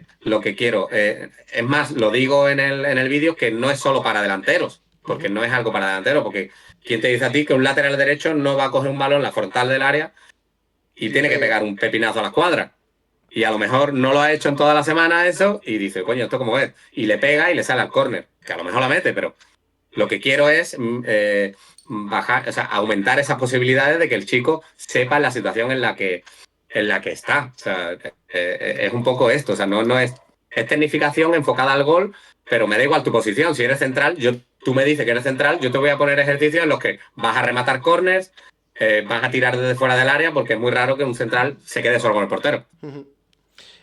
quiero. Es más, lo digo en el vídeo que no es solo para delanteros, porque Ujú. no es algo para delanteros, porque ¿quién te dice a ti que un lateral derecho no va a coger un balón en la frontal del área y Y le tiene que pegue. pegar un pepinazo a la escuadra? Y a lo mejor no lo ha hecho en toda la semana eso y dice, coño, ¿esto cómo es? Y le pega y le sale al córner, que a lo mejor la mete, pero lo que quiero es bajar, o sea, aumentar esas posibilidades de que el chico sepa la situación en la que está. O sea, es un poco esto, o sea, no es tecnificación enfocada al gol, pero me da igual tu posición. Si eres central, tú me dices que eres central, yo te voy a poner ejercicios en los que vas a rematar corners, vas a tirar desde fuera del área, porque es muy raro que un central se quede solo con el portero. Ujú.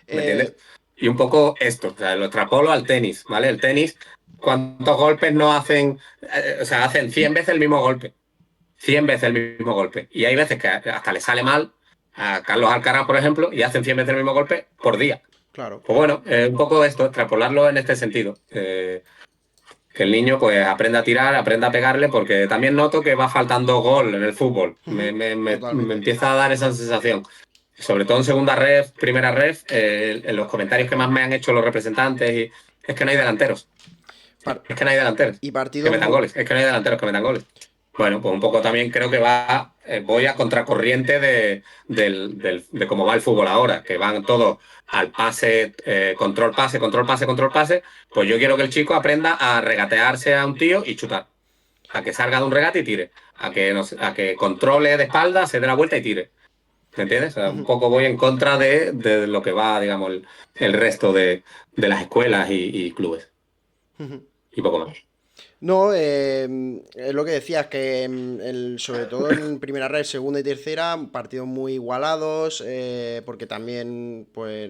¿Me Eh, entiendes? Y un poco esto, o sea, lo extrapolo al tenis, ¿vale? El tenis, ¿cuántos golpes no hacen? O sea, hacen 100 veces el mismo golpe. 100 veces el mismo golpe. Y hay veces que hasta le sale mal a Carlos Alcaraz, por ejemplo, y hacen 100 veces el mismo golpe por día. claro. Pues bueno, un poco esto, extrapolarlo en este sentido. Que el niño pues aprenda a tirar, aprenda a pegarle, porque también noto que va faltando gol en el fútbol. Me, Ujú. me, me, me Totalmente. empieza a dar esa sensación. Sobre todo en segunda ref, primera ref, en los comentarios que más me han hecho los representantes, es que no hay delanteros. Par- Es que no hay delanteros y que partidos metan muy. goles. Es que no hay delanteros que metan goles. bueno, pues un poco también creo que voy a contracorriente de cómo va el fútbol ahora, que van todos al pase, control pase, control pase, control pase. Pues yo quiero que el chico aprenda a regatearse a un tío y chutar, a que salga de un regate y tire, a que controle de espalda, se dé la vuelta y tire. ¿Me entiendes? O sea, un poco voy en contra de lo que va, digamos, el resto de las escuelas y clubes. Y poco más. No, es lo que decías, que sobre todo en primera red, segunda y tercera, partidos muy igualados, porque también pues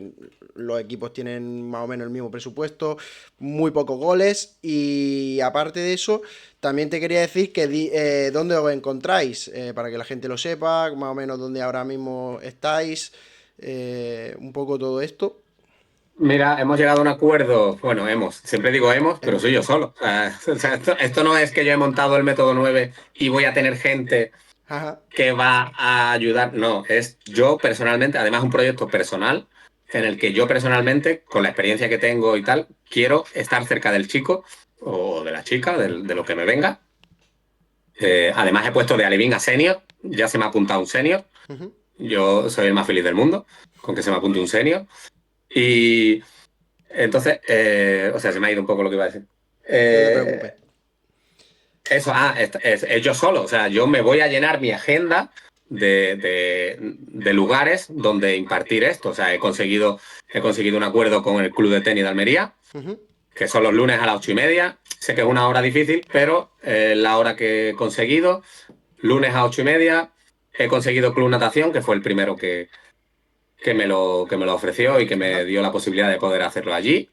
los equipos tienen más o menos el mismo presupuesto, muy pocos goles, y aparte de eso, también te quería decir que dónde os encontráis, para que la gente lo sepa, más o menos dónde ahora mismo estáis, un poco todo esto. Mira, hemos llegado a un acuerdo, bueno, siempre digo pero soy yo solo. O sea, esto no es que yo he montado el método 9 y voy a tener gente Ajá. que va a ayudar, no, es yo personalmente, además un proyecto personal en el que yo personalmente, con la experiencia que tengo y tal, quiero estar cerca del chico o de la chica, de lo que me venga. Además he puesto de alevín a senior, ya se me ha apuntado un senior, Ujú. yo soy el más feliz del mundo con que se me apunte un senior. Y entonces, o sea, se me ha ido un poco lo que iba a decir. No te preocupes. Eso, es yo solo. O sea, yo me voy a llenar mi agenda de lugares donde impartir esto. O sea, he conseguido un acuerdo con el Club de Tenis de Almería, Ujú. que son los lunes a las 8:30. Sé que es una hora difícil, pero la hora que he conseguido, lunes a 8:30. He conseguido Club Natación, que fue el primero que me lo ofreció y que me Ajá. dio la posibilidad de poder hacerlo allí,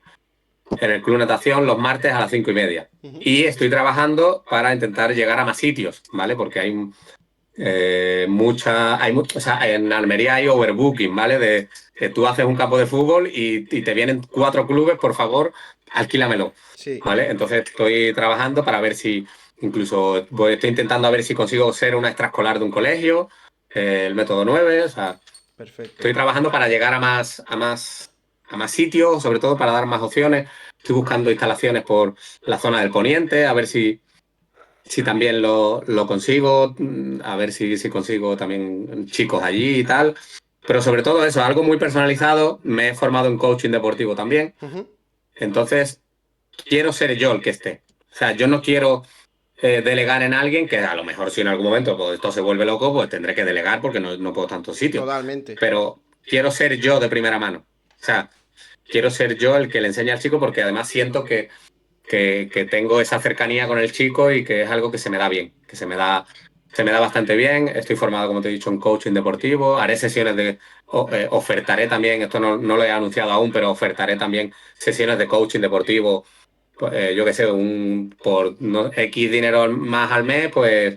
en el Club Natación, los martes a las 5:30. Ujú. Y estoy trabajando para intentar llegar a más sitios, ¿vale? Porque hay o sea, en Almería hay overbooking, ¿vale? De que tú haces un campo de fútbol y te vienen 4 clubes, por favor, alquílamelo, Sí, ¿vale? Entonces estoy trabajando para ver si, incluso estoy intentando a ver si consigo ser una extraescolar de un colegio, el método 9, o sea, perfecto. estoy trabajando para llegar a más sitios, sobre todo para dar más opciones. Estoy buscando instalaciones por la zona del poniente, a ver si también lo consigo, a ver si consigo también chicos allí y tal. Pero sobre todo eso, algo muy personalizado. Me he formado en coaching deportivo también. Ujú. Entonces, quiero ser yo el que esté. O sea, yo no quiero delegar en alguien que a lo mejor si en algún momento pues, esto se vuelve loco, pues tendré que delegar porque no puedo tantos sitios. Totalmente. Pero quiero ser yo de primera mano. O sea, quiero ser yo el que le enseñe al chico porque además siento que tengo esa cercanía con el chico y que es algo que se me da bien, que se me da bastante bien. Estoy formado, como te he dicho, en coaching deportivo. Haré sesiones ofertaré también, esto no lo he anunciado aún, pero ofertaré también sesiones de coaching deportivo. Pues, yo qué sé, por X dinero más al mes, pues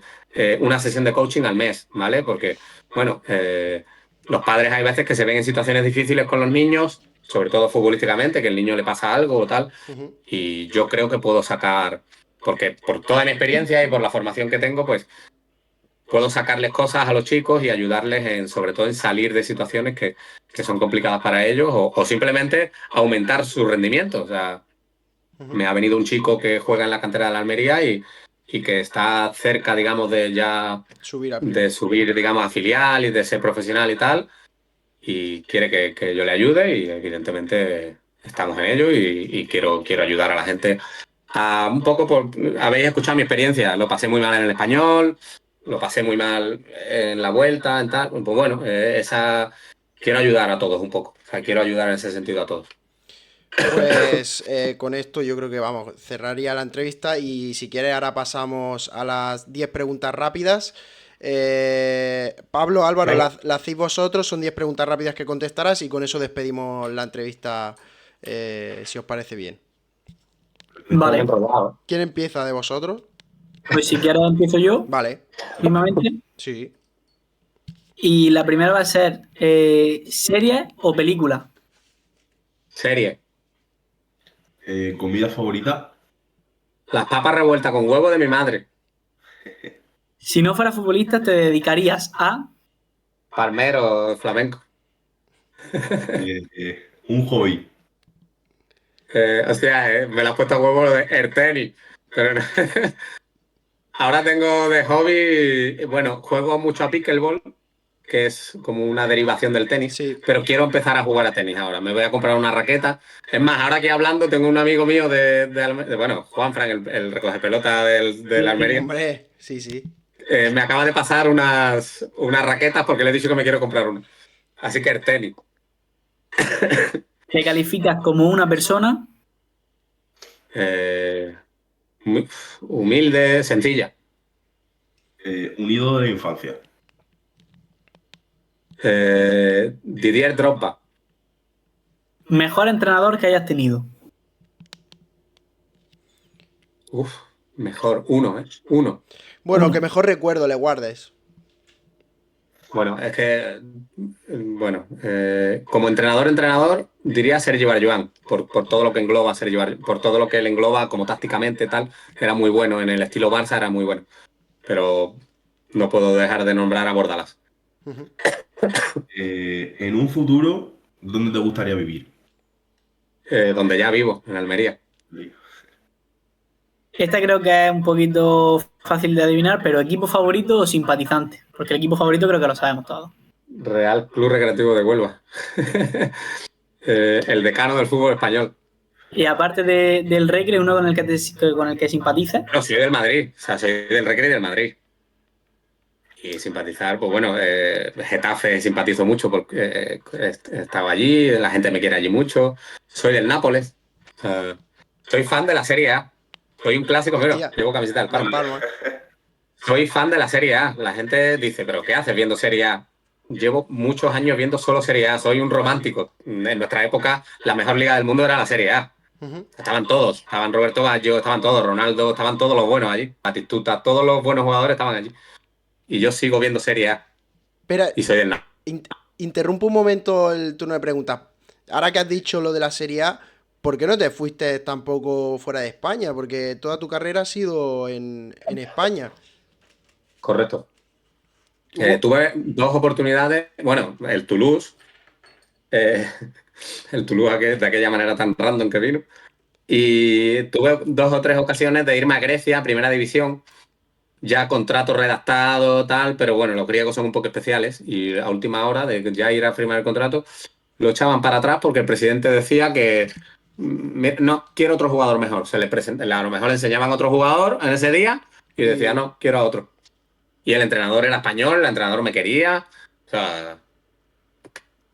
una sesión de coaching al mes, ¿vale? Porque, bueno, los padres hay veces que se ven en situaciones difíciles con los niños, sobre todo futbolísticamente, que el niño le pasa algo o tal, Ujú. y yo creo que puedo sacar, porque por toda mi experiencia y por la formación que tengo, pues puedo sacarles cosas a los chicos y ayudarles sobre todo en salir de situaciones que son complicadas para ellos o simplemente aumentar su rendimiento. O sea, Ujú. me ha venido un chico que juega en la cantera de la Almería y que está cerca, digamos, Subir a de primera. subir, digamos, a filial y de ser profesional y tal, y quiere que yo le ayude y evidentemente estamos en ello y quiero ayudar a la gente un poco habéis escuchado mi experiencia, lo pasé muy mal en el español, lo pasé muy mal en la vuelta, en tal, pues bueno, quiero ayudar a todos un poco, o sea, quiero ayudar en ese sentido a todos. Pues con esto yo creo que vamos, cerraría la entrevista y si quieres ahora pasamos a las 10 preguntas rápidas. Pablo, Álvaro, Venga, la hacéis vosotros, son 10 preguntas rápidas que contestarás y con eso despedimos la entrevista, si os parece bien. estás Vale, enrollado. ¿Quién empieza de vosotros? pues si quieres empiezo yo, Vale, mismamente. sí. Y la primera va a ser serie o película. Serie. Comida favorita. Las papas revueltas con huevo de mi madre. Si no fuera futbolista, te dedicarías a... Palmero, flamenco. Un hobby. Hostia, me la has puesto a huevo de el tenis. Pero no. Ahora tengo de hobby, bueno, juego mucho a pickleball, que es como una derivación del tenis, Sí. pero quiero empezar a jugar a tenis ahora. Me voy a comprar una raqueta. Es más, ahora que hablando, tengo un amigo mío bueno, Juan Fran, el recoge pelota de la Almería. Hombre, sí, sí. Me acaba de pasar unas raquetas porque le he dicho que me quiero comprar una. Así que el tenis. ¿Te calificas como una persona? Eh, muy humilde, sencilla. Un ídolo de la infancia. Didier Drogba. Mejor entrenador que hayas tenido. Uf, mejor. Uno, ¿eh? Uno. Bueno, Uno. que mejor recuerdo le guardes. Bueno, es que, bueno, como entrenador, diría Sergi Barjuan, por todo lo que engloba Sergi Barjuan, por todo lo que él engloba como tácticamente tal, era muy bueno, en el estilo Barça era muy bueno, pero no puedo dejar de nombrar a Bordalás. Ujú. En un futuro, ¿dónde te gustaría vivir? Donde ya vivo, en Almería. Esta creo que es un poquito fácil de adivinar, pero ¿equipo favorito o simpatizante? Porque el equipo favorito creo que lo sabemos todos. Real Club Recreativo de Huelva. El decano del fútbol español. Y aparte del Recre, uno con el que, con el que simpatices. No, soy del Madrid, o sea, soy del Recre y del Madrid. Y simpatizar, pues bueno, Getafe simpatizo mucho porque estaba allí, la gente me quiere allí mucho. Soy del Nápoles. Soy fan de la Serie A. Soy un clásico, mira, Hostia, llevo camiseta del del Parma. Palma. Soy fan de la Serie A. La gente dice, ¿pero qué haces viendo Serie A? Llevo muchos años viendo solo Serie A. Soy un romántico. En nuestra época, la mejor liga del mundo era la Serie A. Ujú. Estaban todos. Estaban Roberto Baggio, estaban todos, Ronaldo, estaban todos los buenos allí. Batistuta, todos los buenos jugadores estaban allí. Y yo sigo viendo Serie A. Espera, Y soy del Nápoles. interrumpo un momento el turno de preguntas. Ahora que has dicho lo de la Serie A, ¿por qué no te fuiste tampoco fuera de España? Porque toda tu carrera ha sido en España. Correcto. Hubo... Tuve dos oportunidades. Bueno, eh, el Toulouse de aquella manera tan random que vino. Y tuve dos o tres ocasiones de irme a Grecia, primera división, ya contrato redactado, tal, pero bueno, los griegos son un poco especiales y a última hora de ya ir a firmar el contrato, lo echaban para atrás porque el presidente decía que no, quiero otro jugador mejor. A lo mejor le enseñaban a otro jugador en ese día y decía, Y no, quiero a otro. Y el entrenador era español, el entrenador me quería, o sea,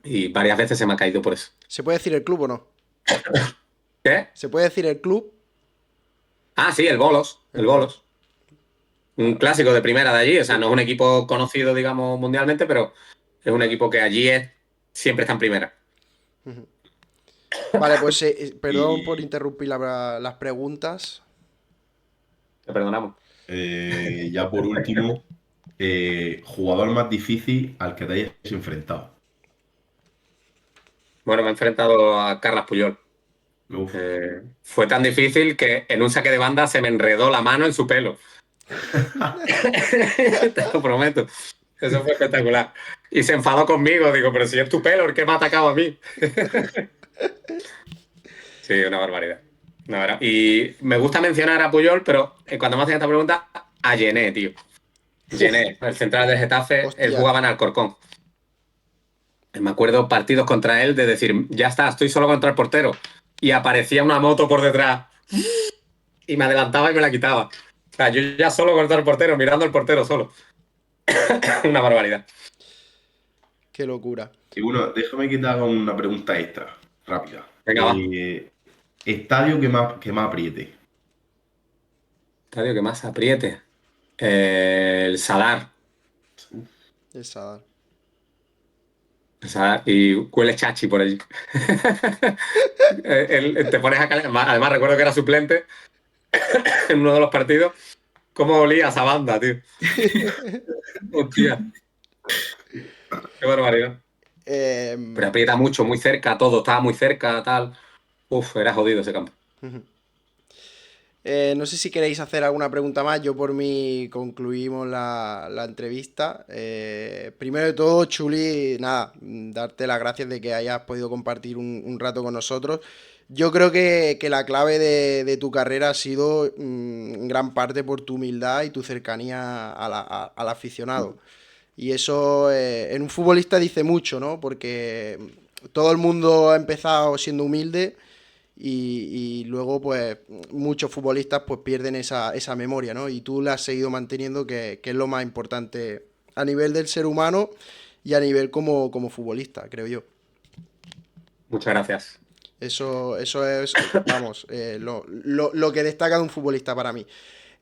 y varias veces se me ha caído por eso. ¿se puede decir el club o no? ¿Qué? ¿Se puede decir el club? Ah, sí, el Bolos, El el Bolo. Bolos. Un clásico de primera de allí, o sea, no es un equipo conocido, digamos, mundialmente, pero es un equipo que allí siempre está en primera. Vale, pues perdón por Y interrumpir las preguntas. Te perdonamos. ya por último, jugador más difícil al que te hayas enfrentado. Bueno, me he enfrentado a Carlas Puyol. Uf. Fue tan difícil que en un saque de banda se me enredó la mano en su pelo. Te lo prometo. Eso fue espectacular. Y se enfadó conmigo. Digo, pero si es tu pelo, ¿por qué me ha atacado a mí? Sí, una barbaridad. Y me gusta mencionar a Puyol, pero cuando me hacen esta pregunta, a Gené, tío. Uf, Gené, el central del Getafe, él hostia. jugaba en Alcorcón. Me acuerdo partidos contra él de decir, ya está, estoy solo contra el portero. Y aparecía una moto por detrás y me adelantaba y me la quitaba. O sea, yo ya solo contra el portero, mirando al portero solo. Una barbaridad. Qué locura. Y bueno, déjame que te haga una pregunta extra, rápida. Venga, va. Estadio que más apriete. Estadio que más apriete. El Sadar. Esa. O sea, y huele chachi por allí. Te pones a además, recuerdo que era suplente en uno de los partidos. ¿Cómo olía esa banda, tío? Hostia, qué barbaridad. Pero Em, aprieta mucho, muy cerca, todo, estaba muy cerca, tal. Uf, era jodido ese campo. No sé si queréis hacer alguna pregunta más. Yo por mí concluimos la entrevista. Primero de todo, Chuli, nada, darte las gracias de que hayas podido compartir un rato con nosotros. Yo creo que la clave de tu carrera ha sido en gran parte por tu humildad y tu cercanía al aficionado. Y eso en un futbolista dice mucho, ¿no? Porque todo el mundo ha empezado siendo humilde y luego pues muchos futbolistas pues pierden esa memoria, ¿no? Y tú la has seguido manteniendo, que es lo más importante a nivel del ser humano y a nivel como futbolista, creo yo. Muchas gracias. Eso es, vamos, lo que destaca de un futbolista para mí.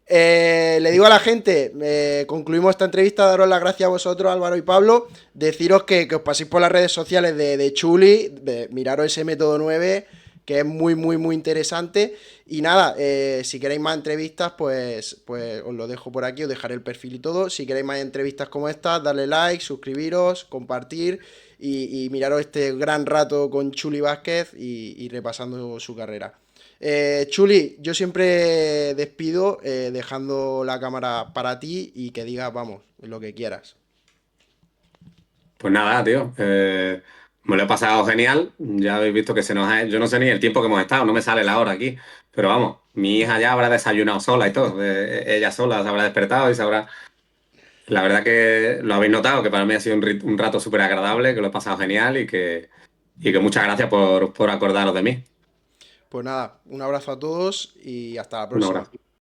Le digo a la gente, concluimos esta entrevista, daros las gracias a vosotros, Álvaro y Pablo, deciros que os paséis por las redes sociales de Chuli, miraros ese método 9, que es muy, muy, muy interesante. Y nada, si queréis más entrevistas, pues os lo dejo por aquí, os dejaré el perfil y todo. Si queréis más entrevistas como esta, darle like, suscribiros, compartir y miraros este gran rato con Chuli Vázquez y repasando su carrera. Chuli, yo siempre despido dejando la cámara para ti y que digas, vamos, lo que quieras. Pues nada, tío. Me lo he pasado genial. Ya habéis visto que yo no sé ni el tiempo que hemos estado, no me sale la hora aquí. Pero vamos, mi hija ya habrá desayunado sola y todo. Ella sola se habrá despertado y sabrá. La verdad que lo habéis notado, que para mí ha sido un rato súper agradable, que lo he pasado genial y que muchas gracias por acordaros de mí. Pues nada, un abrazo a todos y hasta la Un próxima. abrazo.